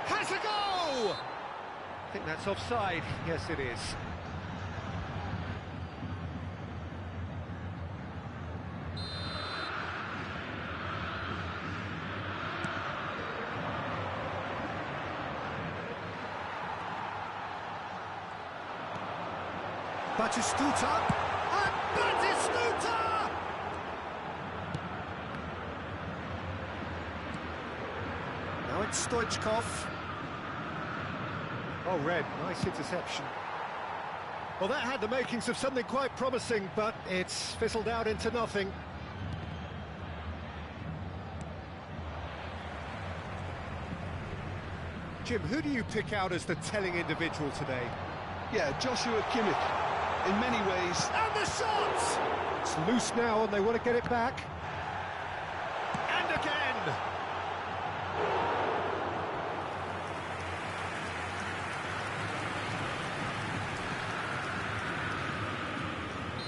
has a goal! I think that's offside. Yes, it is. Batistuta! And Batistuta! Now it's Stoichkov. Oh, red, nice interception. Well, that had the makings of something quite promising, but it's fizzled out into nothing. Jim, who do you pick out as the telling individual today? Yeah, Joshua Kimmich, in many ways. And the shot! It's loose now and they want to get it back. And again!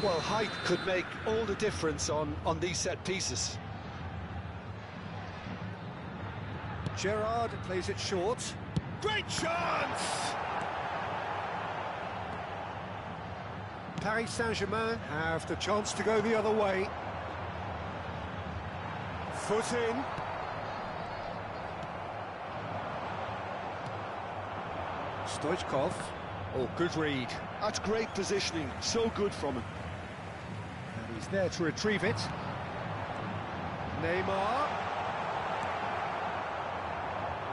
Well, height could make all the difference on these set pieces. Gerrard plays it short. Great chance! Paris Saint-Germain have the chance to go the other way. Foot in. Stoichkov. Oh, good read. That's great positioning, so good from him. And he's there to retrieve it. Neymar.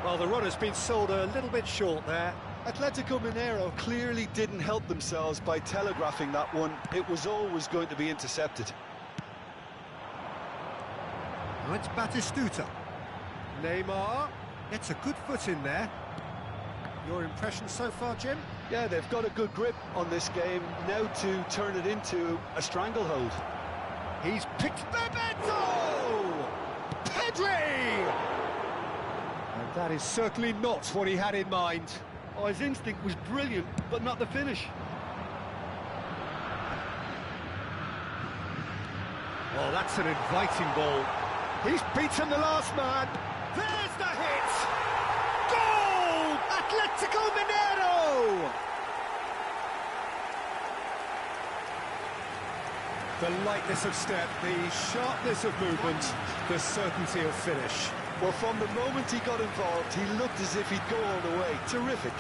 Well, the run has been sold a little bit short there. Atletico Mineiro clearly didn't help themselves by telegraphing that one. It was always going to be intercepted. Now it's Batistuta. Neymar. It's a good foot in there. Your impression so far, Jim? Yeah, they've got a good grip on this game, now to turn it into a stranglehold. He's picked Bebeto! Pedri! And that is certainly not what he had in mind. Oh, his instinct was brilliant, but not the finish. Oh, that's an inviting ball. He's beaten the last man. There's the hit! Goal! Atletico Mineiro! The lightness of step, the sharpness of movement, the certainty of finish. Well, from the moment he got involved, he looked as if he'd go all the way. Terrific.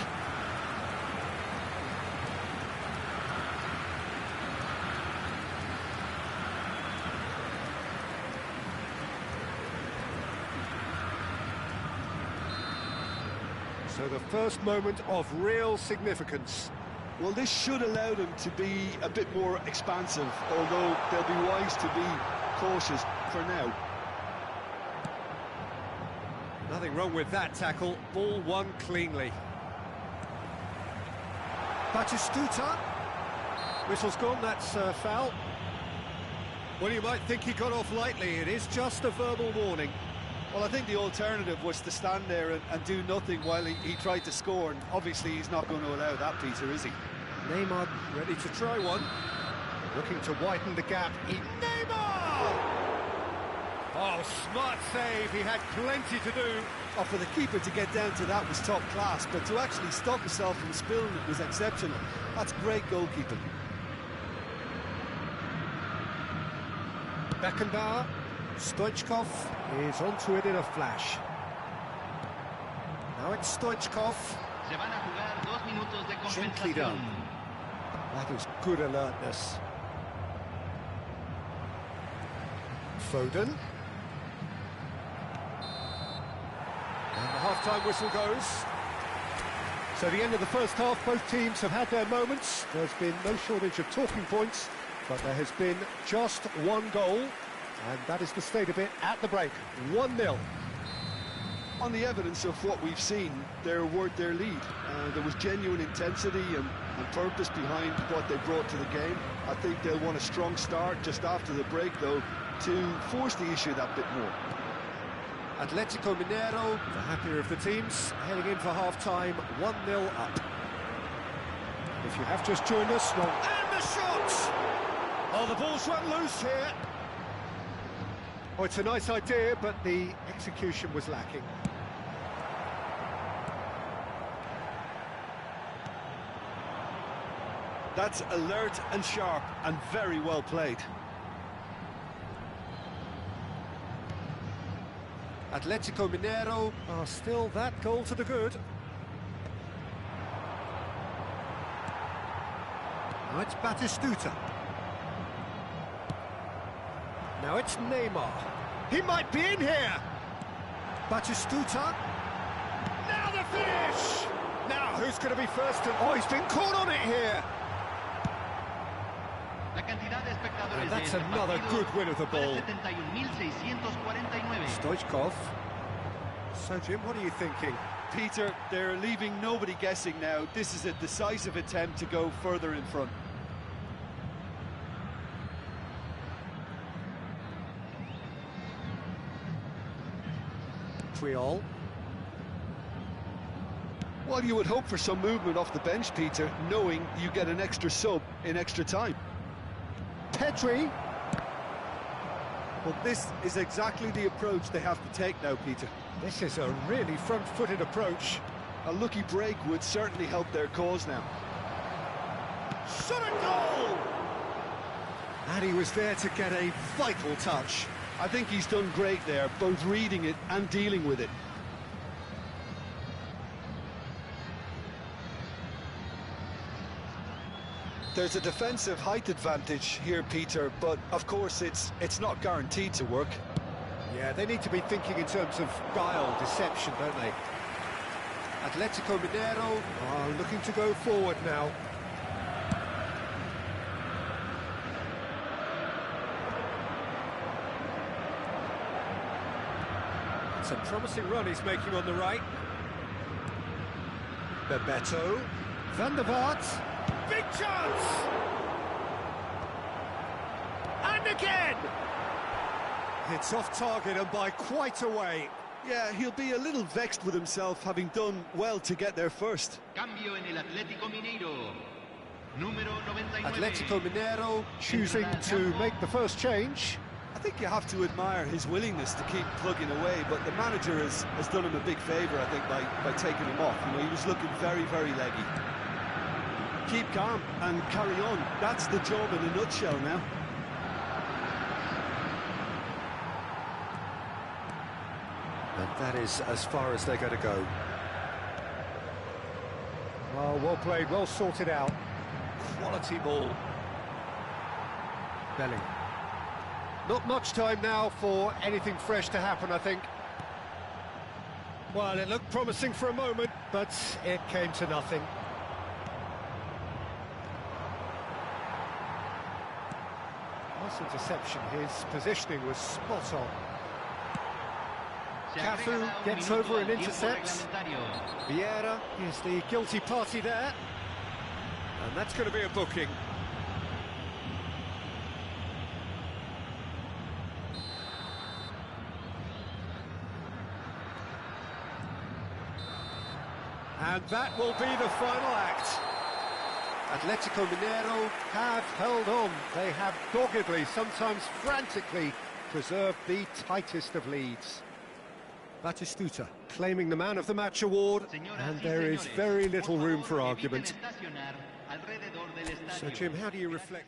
So the first moment of real significance. Well, this should allow them to be a bit more expansive, although they'll be wise to be cautious for now. Nothing wrong with that tackle. Ball won cleanly. Batistuta. Whistle's gone, that's foul. Well, you might think he got off lightly. It is just a verbal warning. Well, I think the alternative was to stand there and do nothing while he tried to score, and obviously he's not going to allow that, Peter, is he? Neymar ready to try one. Looking to widen the gap. Neymar! Oh, smart save. He had plenty to do. Oh, for the keeper to get down to that was top class, but to actually stop himself from spilling it was exceptional. That's great goalkeeping. Beckenbauer. Stoichkov is onto it in a flash. Now it's Stoichkov. Gently done. That was good alertness. Foden. And the half-time whistle goes. So the end of the first half, both teams have had their moments. There's been no shortage of talking points, but there has been just one goal, and that is the state of it at the break. 1-0. On the evidence of what we've seen, they're worth their lead. There was genuine intensity and purpose behind what they brought to the game. I think they'll want a strong start just after the break, though, to force the issue that bit more. Atletico Mineiro, the happier of the teams, heading in for half-time, 1-0 up. If you have just joined us, well, and the shot! Oh, the ball's run loose here. Oh, it's a nice idea, but the execution was lacking. That's alert and sharp and very well played. Atletico Mineiro are still that goal to the good. Now it's Batistuta. Now it's Neymar. He might be in here. Batistuta. Now the finish! Now who's going to be first? Oh, he's been caught on it here. And that's another good win of the ball. Stoichkov. So, Jim, what are you thinking? Peter, they're leaving nobody guessing now. This is a decisive attempt to go further in front. Triol. Well, you would hope for some movement off the bench, Peter, knowing you get an extra sub in extra time. Pedri. Well, this is exactly the approach they have to take now, Peter. This is a really front-footed approach. A lucky break would certainly help their cause now. Shot a goal! And he was there to get a vital touch. I think he's done great there, both reading it and dealing with it. There's a defensive height advantage here, Peter, but of course it's not guaranteed to work. Yeah, they need to be thinking in terms of guile, deception, don't they? Atletico Mineiro are looking to go forward now. It's a promising run he's making on the right. Bebeto. Van der Vaart. Big chance! And again! It's off target and by quite a way. Yeah, he'll be a little vexed with himself, having done well to get there first. Cambio en el Atlético Mineiro. Número 99. Atletico Mineiro choosing to make the first change. I think you have to admire his willingness to keep plugging away, but the manager has done him a big favour, I think, by taking him off. You know, he was looking very, very leggy. Keep calm and carry on. That's the job in a nutshell now. And that is as far as they're going to go. Oh, well played, well sorted out. Quality ball. Belling. Not much time now for anything fresh to happen, I think. Well, it looked promising for a moment, but it came to nothing. Nice interception. His positioning was spot on. Cafu gets over and intercepts. Vieira is the guilty party there. And that's going to be a booking. And that will be the final act. Atletico Mineiro have held on. They have doggedly, sometimes frantically, preserved the tightest of leads. Batistuta claiming the Man of the Match award, and there is very little room for argument. So, Jim, how do you reflect?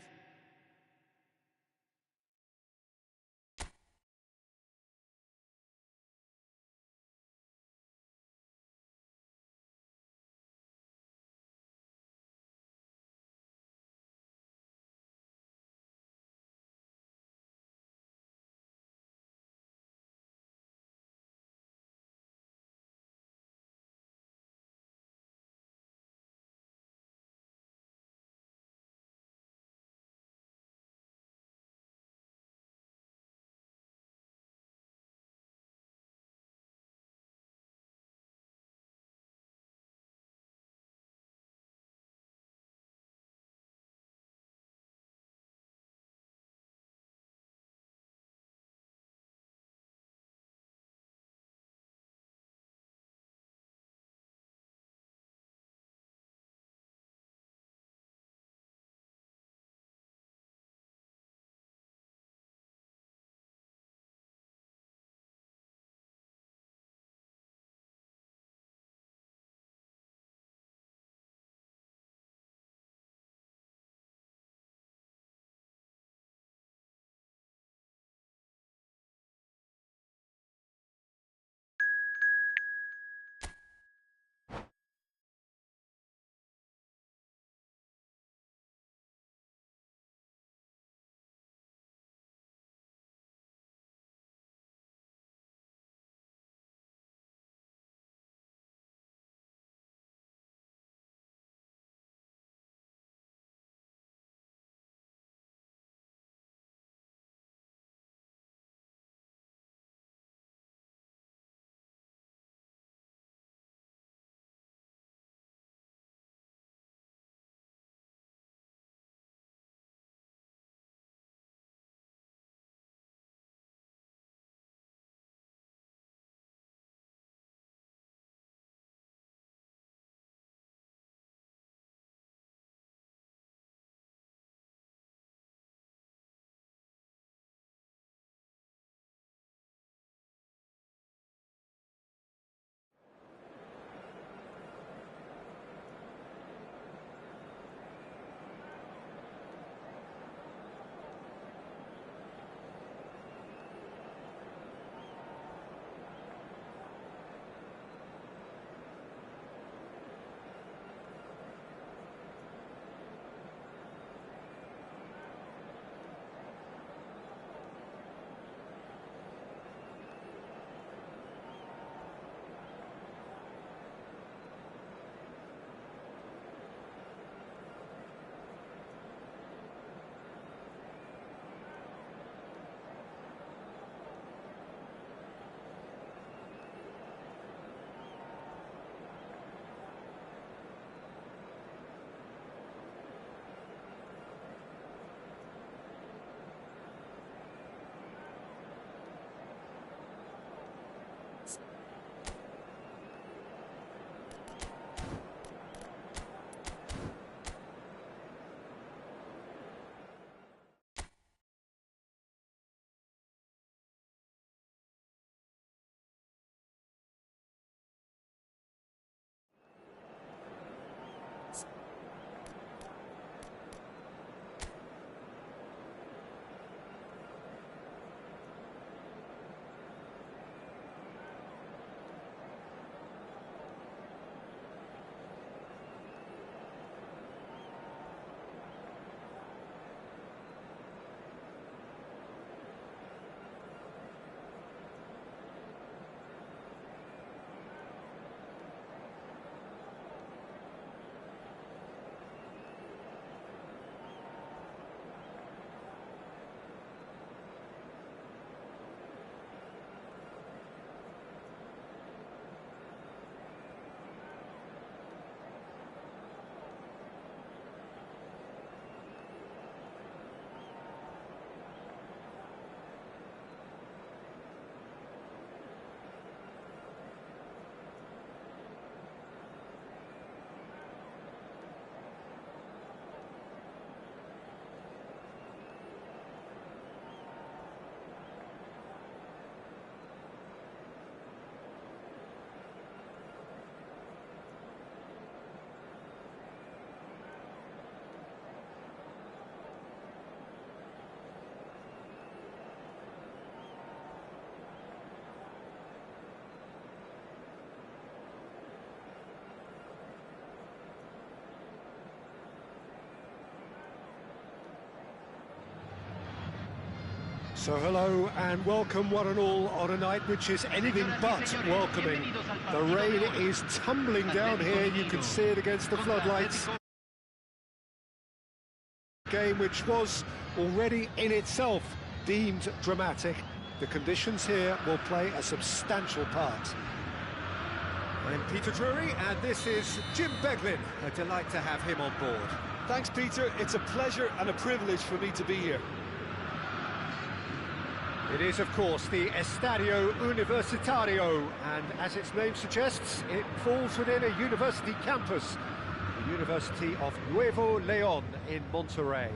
So hello and welcome one and all on a night which is anything but welcoming. The rain is tumbling down here, you can see it against the floodlights. Game which was already in itself deemed dramatic. The conditions here will play a substantial part. I'm Peter Drury and this is Jim Beglin. A delight to have him on board. Thanks, Peter. It's a pleasure and a privilege for me to be here. It is, of course, the Estadio Universitario, and as its name suggests, it falls within a university campus, the University of Nuevo León in Monterrey.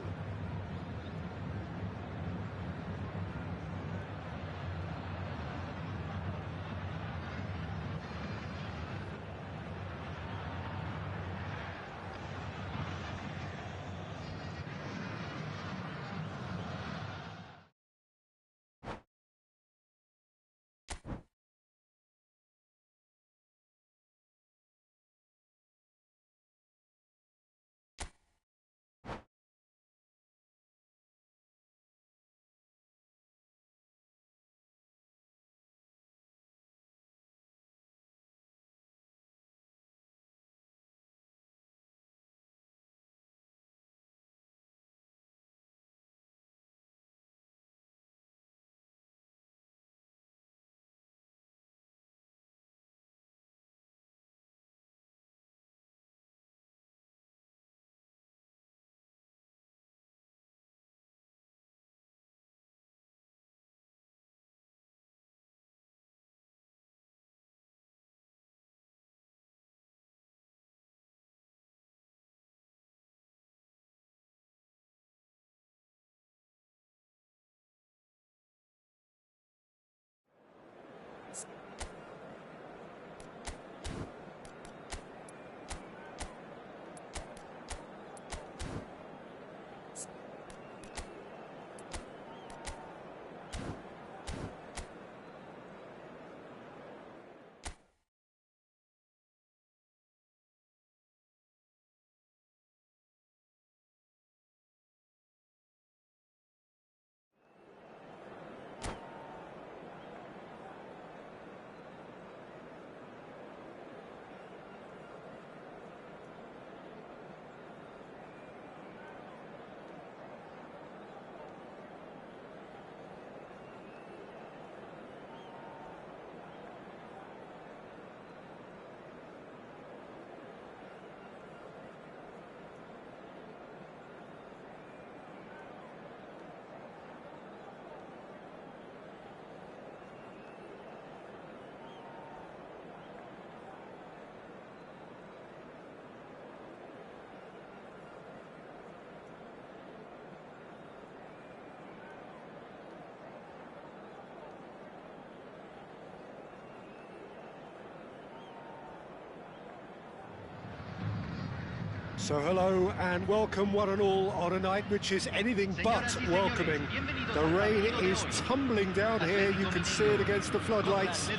So hello and welcome one and all on a night which is anything but welcoming. The rain is tumbling down here, you can see it against the floodlights. It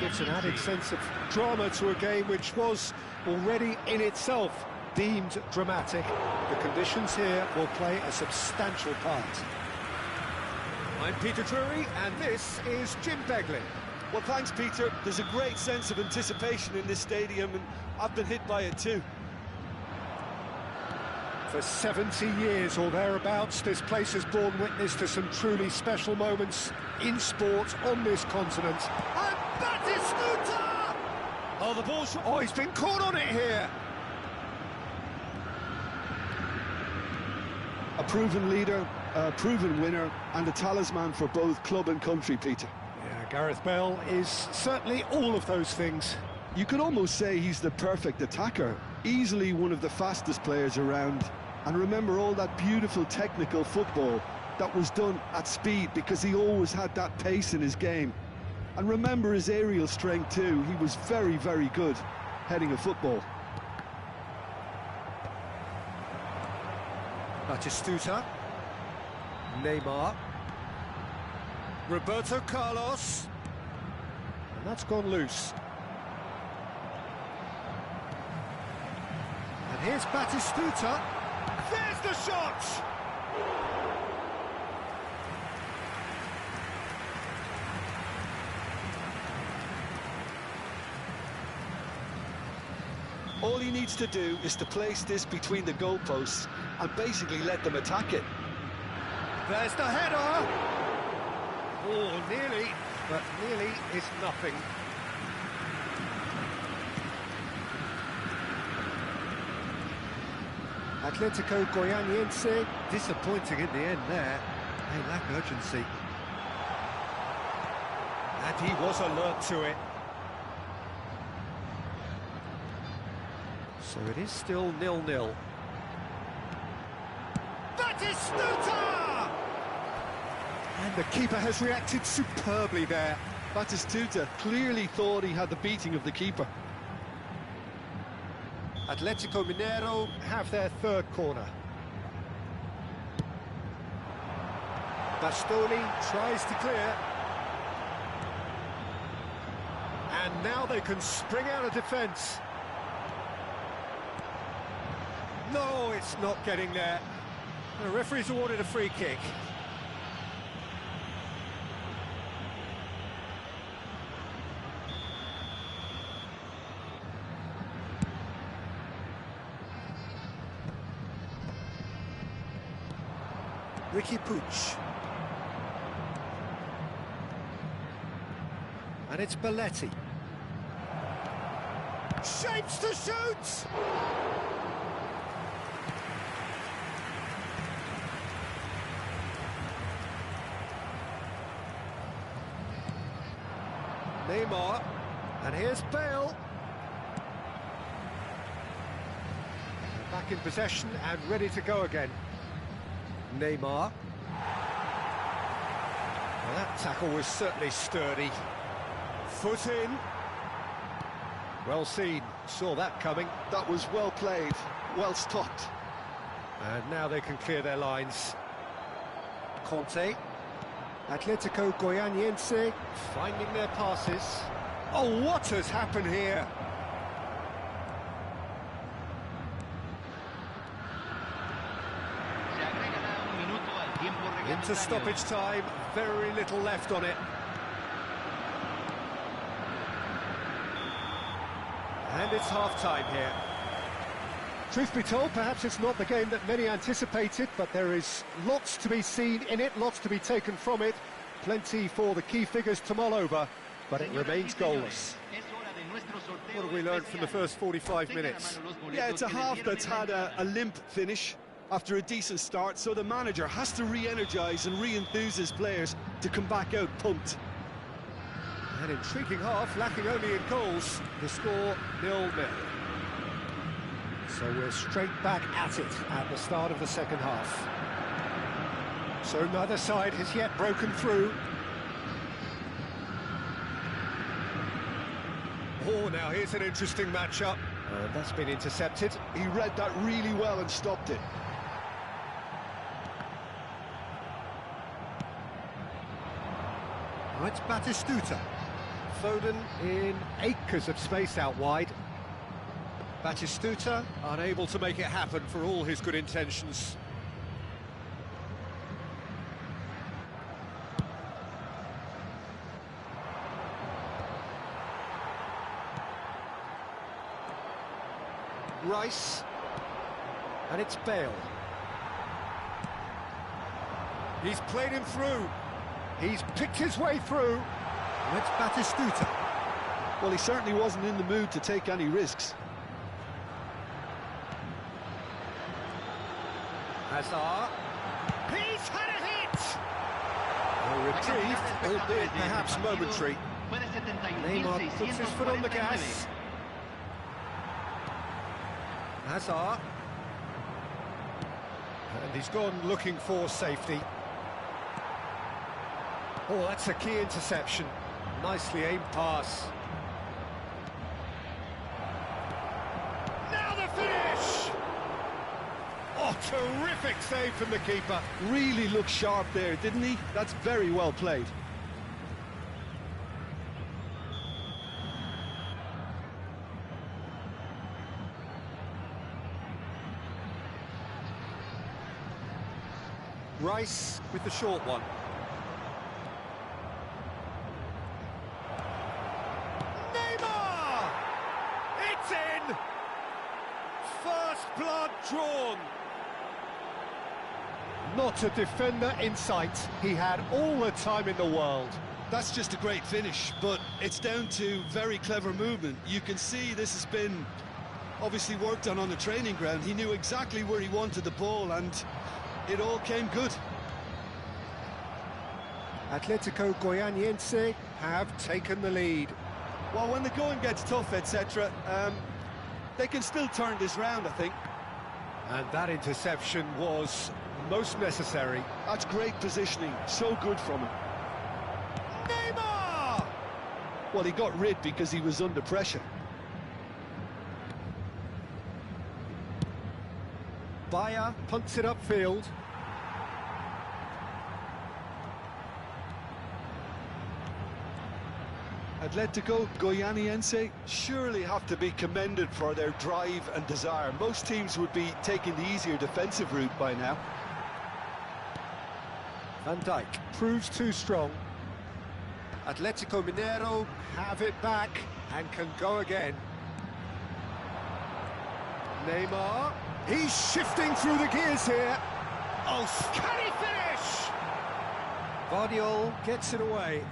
gives an added sense of drama to a game which was already in itself deemed dramatic. The conditions here will play a substantial part. I'm Peter Drury and this is Jim Beglin. Well, thanks, Peter. There's a great sense of anticipation in this stadium, and I've been hit by it too. For 70 years or thereabouts, this place has borne witness to some truly special moments in sport on this continent. And Batistuta! Oh, the ball's... Oh, he's been caught on it here! A proven leader, a proven winner, and a talisman for both club and country, Peter. Yeah, Gareth Bale is certainly all of those things. You could almost say he's the perfect attacker, easily one of the fastest players around. And remember all that beautiful technical football that was done at speed, because he always had that pace in his game. And remember his aerial strength too. He was very, very good heading a football. Batistuta, Neymar, Roberto Carlos, and that's gone loose. And here's Batistuta. There's the shot! All he needs to do is to place this between the goalposts and basically let them attack it. There's the header! Oh, nearly, but nearly is nothing. Atletico Goianiense, disappointing in the end there. They lack urgency. And he was alert to it. So it is still 0-0. Batistuta! And the keeper has reacted superbly there. Batistuta clearly thought he had the beating of the keeper. Atletico Mineiro have their third corner. Bastoni tries to clear. And now they can spring out of defence. No, it's not getting there. The referee's awarded a free kick. Ricky Puig. And it's Belletti. Shapes to shoot! Neymar, and here's Bale. Back in possession and ready to go again. Neymar. Well, that tackle was certainly sturdy. Foot in. Well seen, saw that coming. That was well played, well stopped. And now they can clear their lines. Conte. Atletico Goianiense finding their passes. Oh, what has happened here? Into stoppage time, very little left on it. And it's half-time here. Truth be told, perhaps it's not the game that many anticipated, but there is lots to be seen in it, lots to be taken from it. Plenty for the key figures to mull over, but it remains goalless. What have we learned from the first 45 minutes? Yeah, it's a half that's had a limp finish after a decent start, so the manager has to re-energise and re-enthuse his players to come back out pumped. An intriguing half, lacking only in goals. The score 0-0. So we're straight back at it at the start of the second half. So neither side has yet broken through. Oh, now here's an interesting matchup. That's been intercepted. He read that really well and stopped it. Oh, it's Batistuta. Foden in acres of space out wide. Batistuta unable to make it happen for all his good intentions. Rice, and it's Bale. He's played him through. He's picked his way through. And it's Batistuta. Well, he certainly wasn't in the mood to take any risks. Hazard. He's had a hit! Well retrieved, albeit perhaps momentary. Neymar puts his foot on the gas. Hazard. And he's gone looking for safety. Oh, that's a key interception. Nicely aimed pass. Now the finish! Oh, terrific save from the keeper. Really looked sharp there, didn't he? That's very well played. Rice with the short one. Neymar! It's in! drawn. Not a defender in sight. He had all the time in the world. That's just a great finish, but it's down to very clever movement. You can see this has been obviously worked on the training ground. He knew exactly where he wanted the ball, and it all came good. Atletico Goianiense have taken the lead. Well, when the going gets tough, etc., they can still turn this round, I think. And that interception was most necessary. That's great positioning, so good from him. Neymar! Well, he got rid because he was under pressure. Bayer punts it upfield. Atletico Goianiense surely have to be commended for their drive and desire. Most teams would be taking the easier defensive route by now. Van Dijk proves too strong. Atletico Mineiro have it back and can go again. Neymar, he's shifting through the gears here. Oh, can he finish? Vardiol gets it away.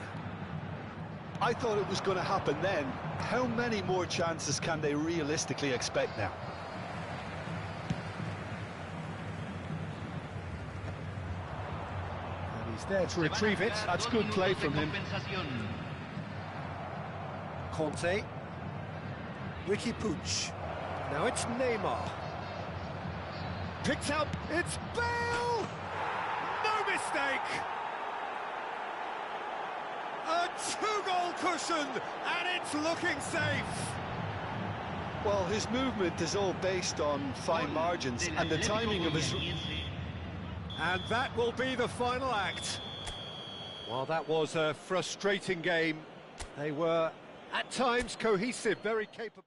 I thought it was going to happen then. How many more chances can they realistically expect now? And he's there to retrieve it. That's good play from him. Conte. Ricky Puig. Now it's Neymar. Picked up. It's Bale! No mistake! A two-goal cushion, and it's looking safe. Well, his movement is all based on fine margins, and the timing of his... And that will be the final act. Well, that was a frustrating game. They were, at times, cohesive, very capable.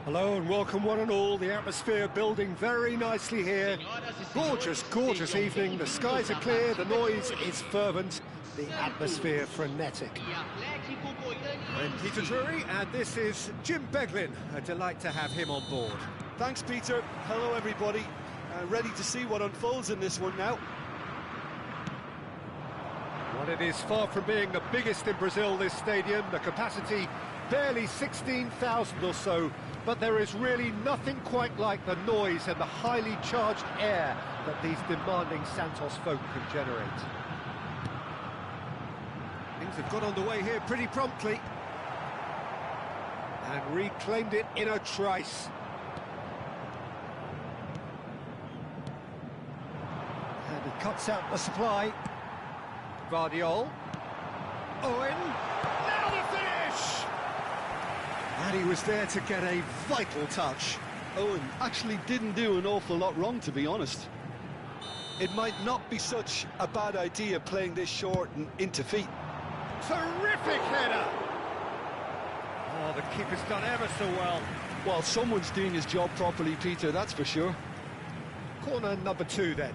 Hello and welcome one and all. The atmosphere building very nicely here. Gorgeous, gorgeous evening. The skies are clear, the noise is fervent, the atmosphere frenetic. I'm Peter Drury and this is Jim Beglin. A delight to have him on board. Thanks, Peter. Hello, everybody. Ready to see what unfolds in this one now. Well, it is far from being the biggest in Brazil, this stadium. The capacity barely 16,000 or so. but there is really nothing quite like the noise and the highly charged air that these demanding Santos folk can generate. Things have got underway here pretty promptly. And reclaimed it in a trice. And he cuts out the supply. Guardiola. Owen. Now the finish! And he was there to get a vital touch. Owen actually didn't do an awful lot wrong, to be honest. It might not be such a bad idea playing this short and into feet. Terrific header! Oh, the keeper's done ever so well. Well, someone's doing his job properly, Peter, that's for sure. Corner number 2 then.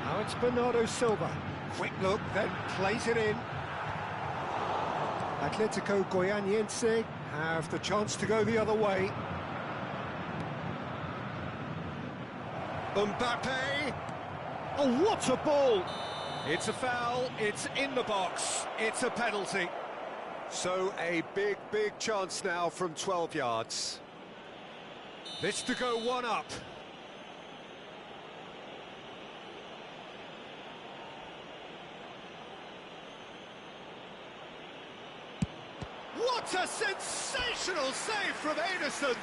Now it's Bernardo Silva. Quick look, then plays it in. Atletico Goianiense have the chance to go the other way. Mbappe! Oh, what a ball! It's a foul, it's in the box, it's a penalty. So a big, big chance now from 12 yards. This to go 1 up. What a sensational save from Ederson!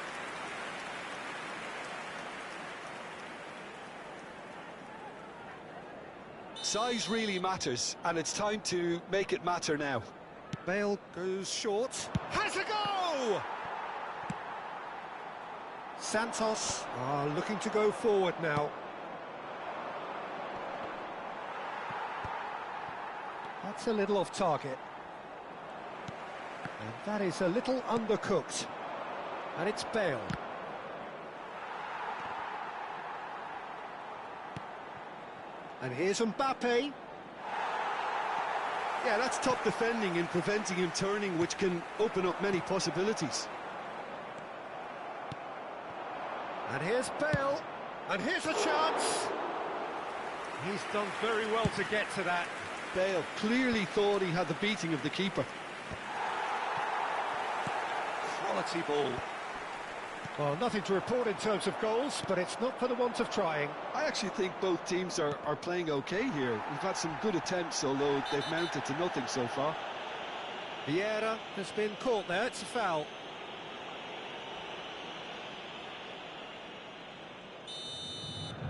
Size really matters, and it's time to make it matter now. Bale goes short. Has a go! Santos are looking to go forward now. That's a little off target. And that is a little undercooked. And it's Bale. And here's Mbappe. Yeah, that's top defending and preventing him turning, which can open up many possibilities. And here's Bale. And here's a chance. He's done very well to get to that. Bale clearly thought he had the beating of the keeper. Quality ball. Well, nothing to report in terms of goals, but it's not for the want of trying. I actually think both teams are playing okay here. We've had some good attempts, although they've mounted to nothing so far. Vieira has been caught there, it's a foul.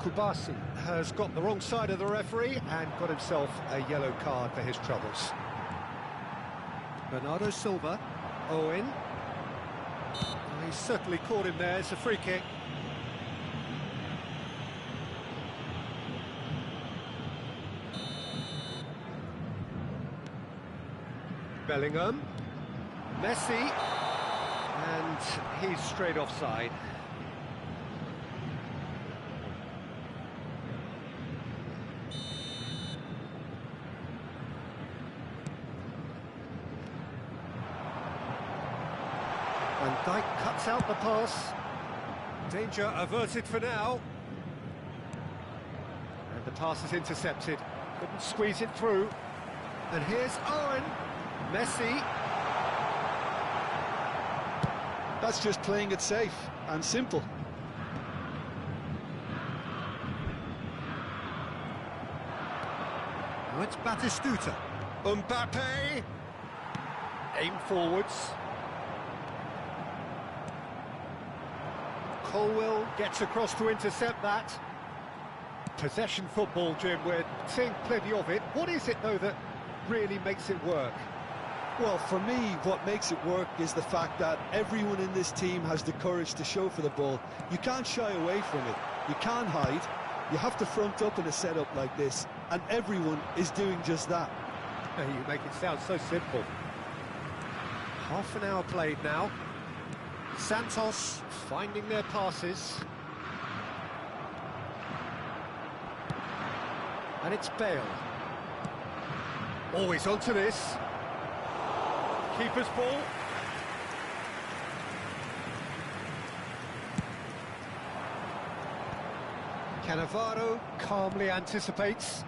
Kubasi has got the wrong side of the referee and got himself a yellow card for his troubles. Bernardo Silva, Owen. He's certainly caught him there, it's a free kick. Bellingham, Messi, and he's straight offside. And Dijk cuts out the pass. Danger averted for now. And the pass is intercepted. Couldn't squeeze it through. And here's Owen. Messi. That's just playing it safe and simple. Now it's Batistuta. Mbappe. Aim forwards. Colwell gets across to intercept that. Possession football, Jim, we're seeing plenty of it. What is it, though, that really makes it work? Well, for me, what makes it work is the fact that everyone in this team has the courage to show for the ball. You can't shy away from it. You can't hide. You have to front up in a setup like this, and everyone is doing just that. You make it sound so simple. Half an hour played now. Santos finding their passes. And it's Bale. Always onto this. Keeper's ball. Cannavaro calmly anticipates.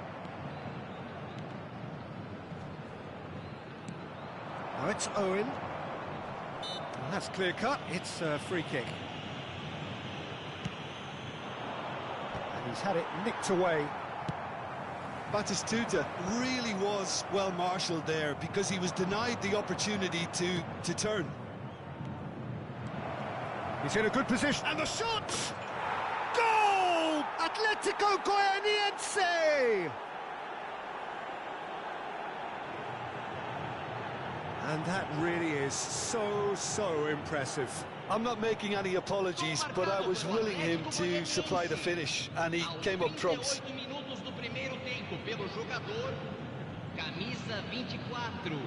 Now it's Owen. And that's clear cut, it's a free kick. And he's had it nicked away. Batistuta really was well marshalled there because he was denied the opportunity to turn. He's in a good position, and the shot! Goal! Atletico Goianiense! And that really is so impressive. I'm not making any apologies, but I was willing him to supply the finish, and he came up trumps. Pelo jogador, camisa 24.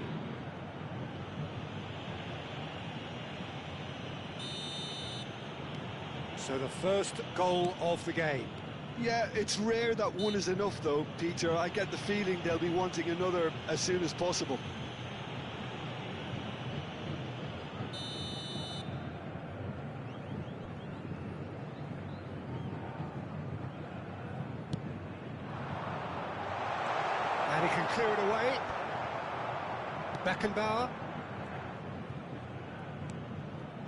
So the first goal of the game. Yeah, it's rare that one is enough though, Peter. I get the feeling they'll be wanting another as soon as possible. And he can clear it away. Beckenbauer.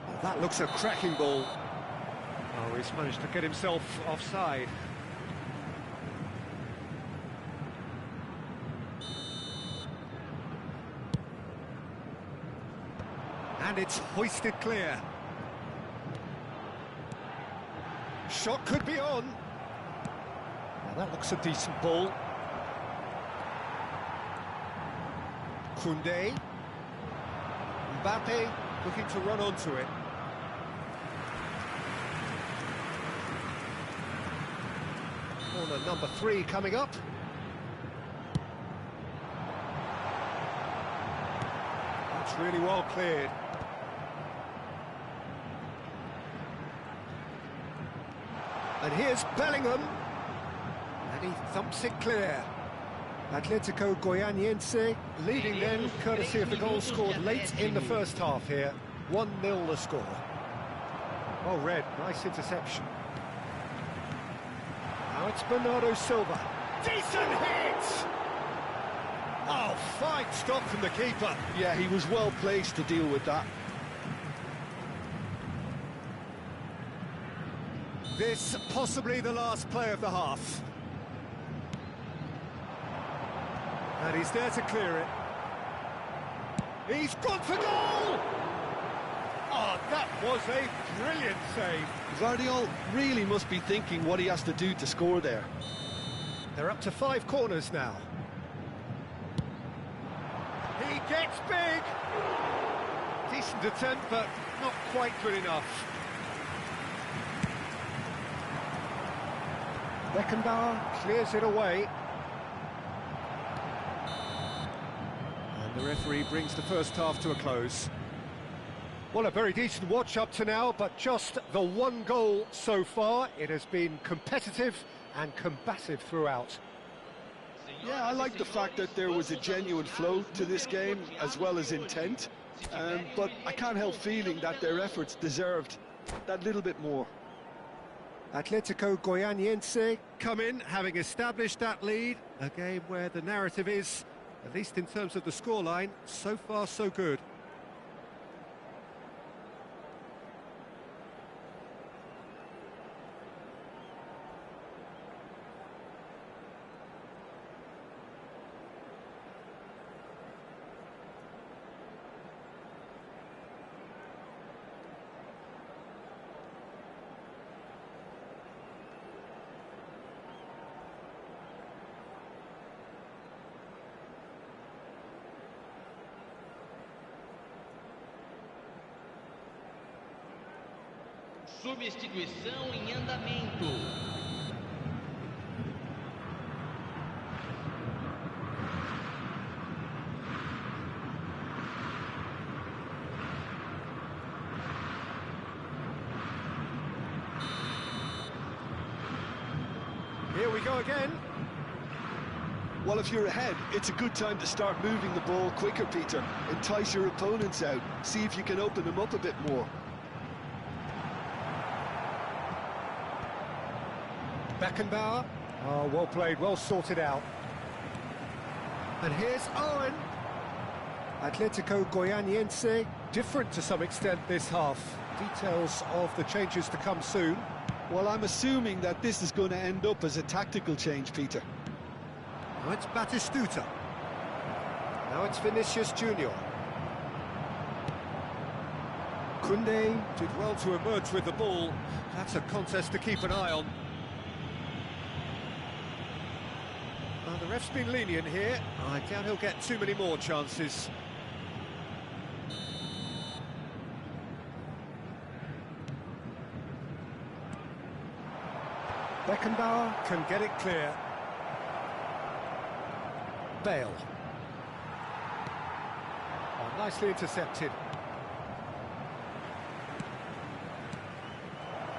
Oh, that looks a cracking ball. Oh, he's managed to get himself offside. And it's hoisted clear. Shot could be on. Now that looks a decent ball. Koundé. Mbappe looking to run onto it. Corner number 3 coming up. That's really well cleared. And here's Bellingham. And he thumps it clear. Atletico Goianiense leading then, courtesy of the goal scored late in the first half here. 1-0 the score. Well read, nice interception. Now it's Bernardo Silva. Decent hit! Oh, fine stop from the keeper. Yeah, he was well placed to deal with that. This possibly the last play of the half. And he's there to clear it. He's gone for goal! Oh, that was a brilliant save. Guardiola really must be thinking what he has to do to score there. They're up to 5 corners now. He gets big! Decent attempt, but not quite good enough. Beckenbauer clears it away. And the referee brings the first half to a close. Well, a very decent watch up to now, but just the 1 goal so far. It has been competitive and combative throughout. Yeah, I like the fact that there was a genuine flow to this game, as well as intent. But I can't help feeling that their efforts deserved that little bit more. Atletico Goianiense come in, having established that lead. A game where the narrative is, at least in terms of the scoreline, so far so good. Substituição em andamento. Here we go again. Well, if you're ahead, it's a good time to start moving the ball quicker, Peter. Entice your opponents out. See if you can open them up a bit more. Beckenbauer. Oh, well played, well sorted out. And here's Owen. Atletico Goianiense, different to some extent this half. Details of the changes to come soon. Well, I'm assuming that this is going to end up as a tactical change, Peter. Now it's Batistuta. Now it's Vinicius Junior. Koundé did well to emerge with the ball. That's a contest to keep an eye on. Well, the ref's been lenient here. I doubt he'll get too many more chances. Beckenbauer can get it clear. Bale. Oh, nicely intercepted.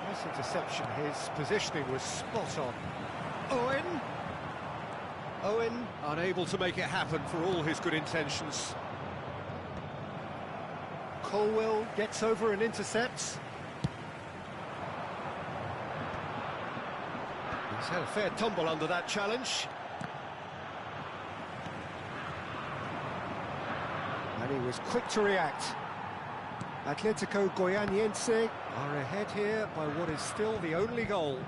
Nice interception. His positioning was spot on. Owen. Owen unable to make it happen for all his good intentions. Colwell gets over and intercepts. He's had a fair tumble under that challenge. And he was quick to react. Atletico Goianiense are ahead here by what is still the only goal.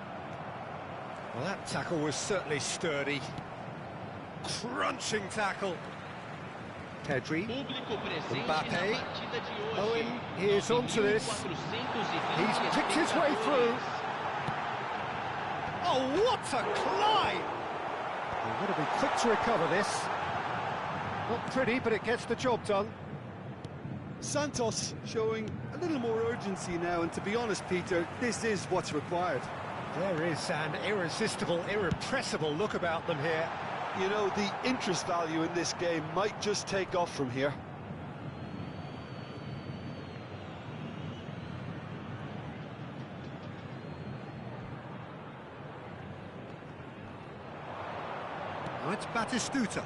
Well, that tackle was certainly sturdy. Crunching tackle. Pedri. Mbappe. Owen, he is onto this. He's picked his way through. Oh, what a climb! They've got to be quick to recover this. Not pretty, but it gets the job done. Santos showing a little more urgency now, and to be honest, Peter, this is what's required. There is an irresistible, irrepressible look about them here. You know, the interest value in this game might just take off from here. Now it's Batistuta.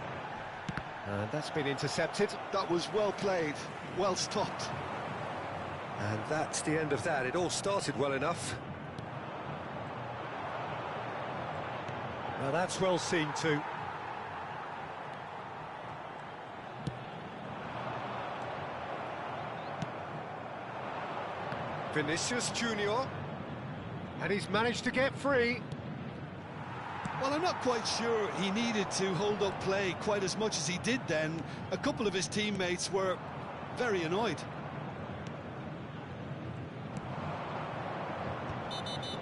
And that's been intercepted. That was well played, well stopped. And that's the end of that. It all started well enough. Now that's well seen too. Vinicius Junior. And he's managed to get free. Well, I'm not quite sure he needed to hold up play quite as much as he did then. A couple of his teammates were very annoyed.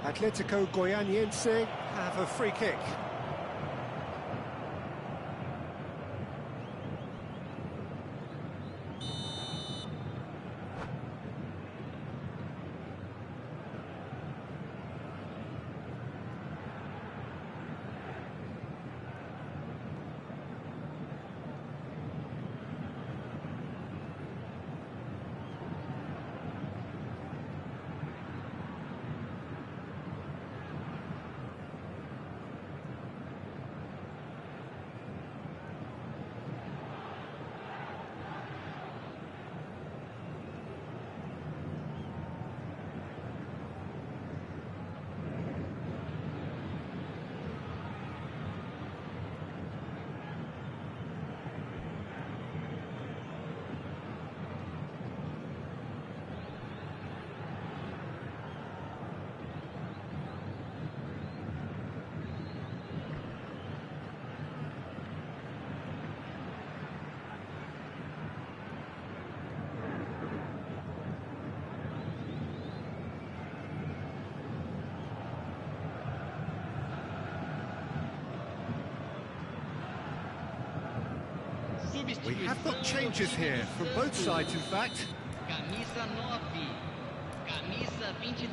Atletico Goianiense have a free kick. We have got changes here from both sides, in fact. Camisa 9, camisa 22,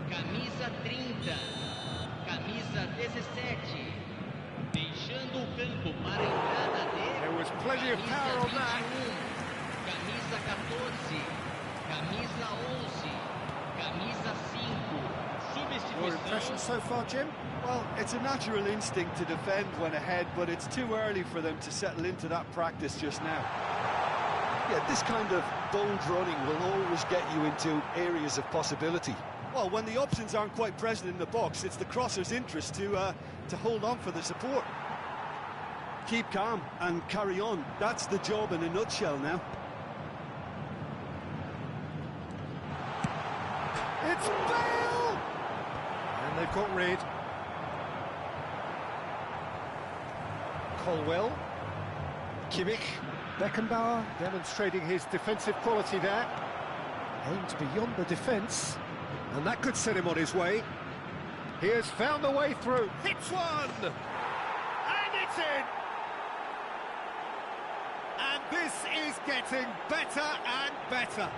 camisa 30, camisa 17. Deixando o campo para a entrada dele. There was plenty of power on that. Camisa 14, camisa 11, camisa 5. Your impression possession so far, Jim? Well, it's a natural instinct to defend when ahead, but it's too early for them to settle into that practice just now. Yeah, this kind of bold running will always get you into areas of possibility. Well, when the options aren't quite present in the box, it's the crosser's interest to hold on for the support. Keep calm and carry on. That's the job in a nutshell now. It's Bale! And they've got rid. Colwell. Kimmich. Beckenbauer demonstrating his defensive quality there. Aimed beyond the defence. And that could set him on his way. He has found a way through. Hits one! And it's in! And this is getting better and better.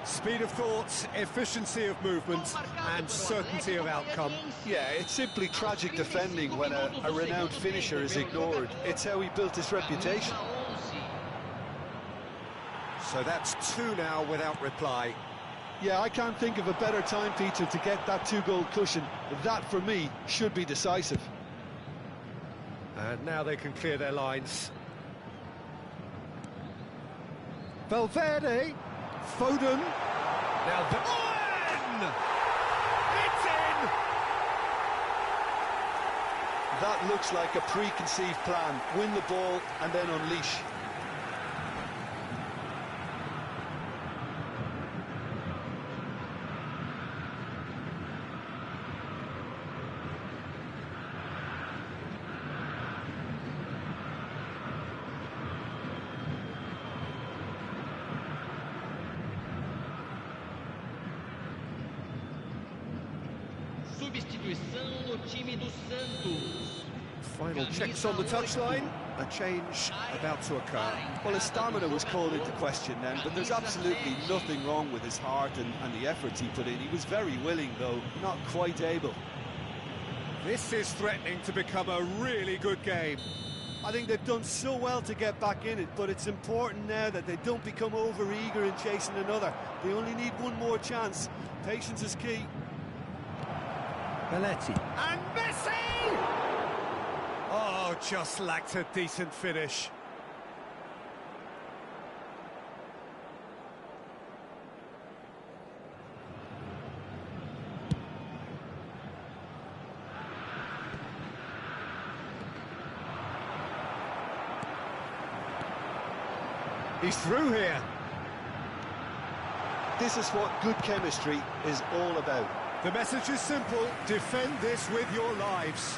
Speed of thought, efficiency of movement, and certainty of outcome. Yeah, it's simply tragic defending when a renowned finisher is ignored. It's how he built his reputation. So that's two now without reply. Yeah, I can't think of a better time, Peter, to get that two-goal cushion. That, for me, should be decisive. And now they can clear their lines. Valverde, Foden. Now the... It's in! That looks like a preconceived plan. Win the ball and then unleash. Substituição no time do Santos. Final checks on the touchline. A change about to occur. Well, his stamina was called into question then, but there's absolutely nothing wrong with his heart and the efforts he put in. He was very willing, though, not quite able. This is threatening to become a really good game. I think they've done so well to get back in it, but it's important now that they don't become over-eager in chasing another. They only need one more chance. Patience is key. Belletti. And Messi! Oh, just lacked a decent finish. He's through here. This is what good chemistry is all about. The message is simple: defend this with your lives.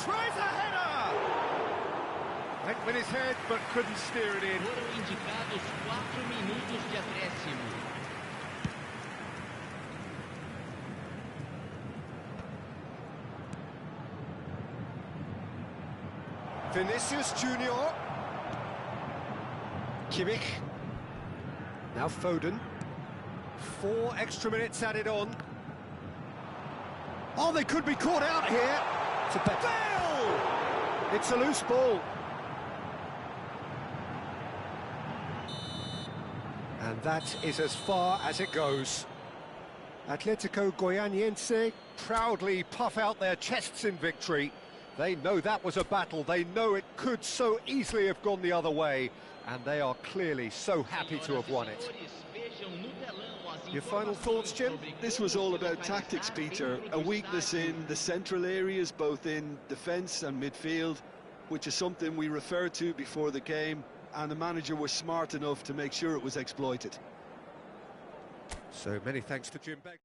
Tries a header! Went with his head, but couldn't steer it in. Foram indicados 4 minutos de acréscimo. Vinicius Junior. Kimmich. Now Foden. 4 extra minutes added on. Oh, they could be caught out here. To Bale! It's a loose ball. And that is as far as it goes. Atletico Goianiense proudly puff out their chests in victory. They know that was a battle. They know it could so easily have gone the other way. And they are clearly so happy to have won it. Your final thoughts, Jim? This was all about tactics, Peter. A weakness in the central areas, both in defence and midfield, which is something we referred to before the game, and the manager was smart enough to make sure it was exploited. So many thanks to Jim Beck.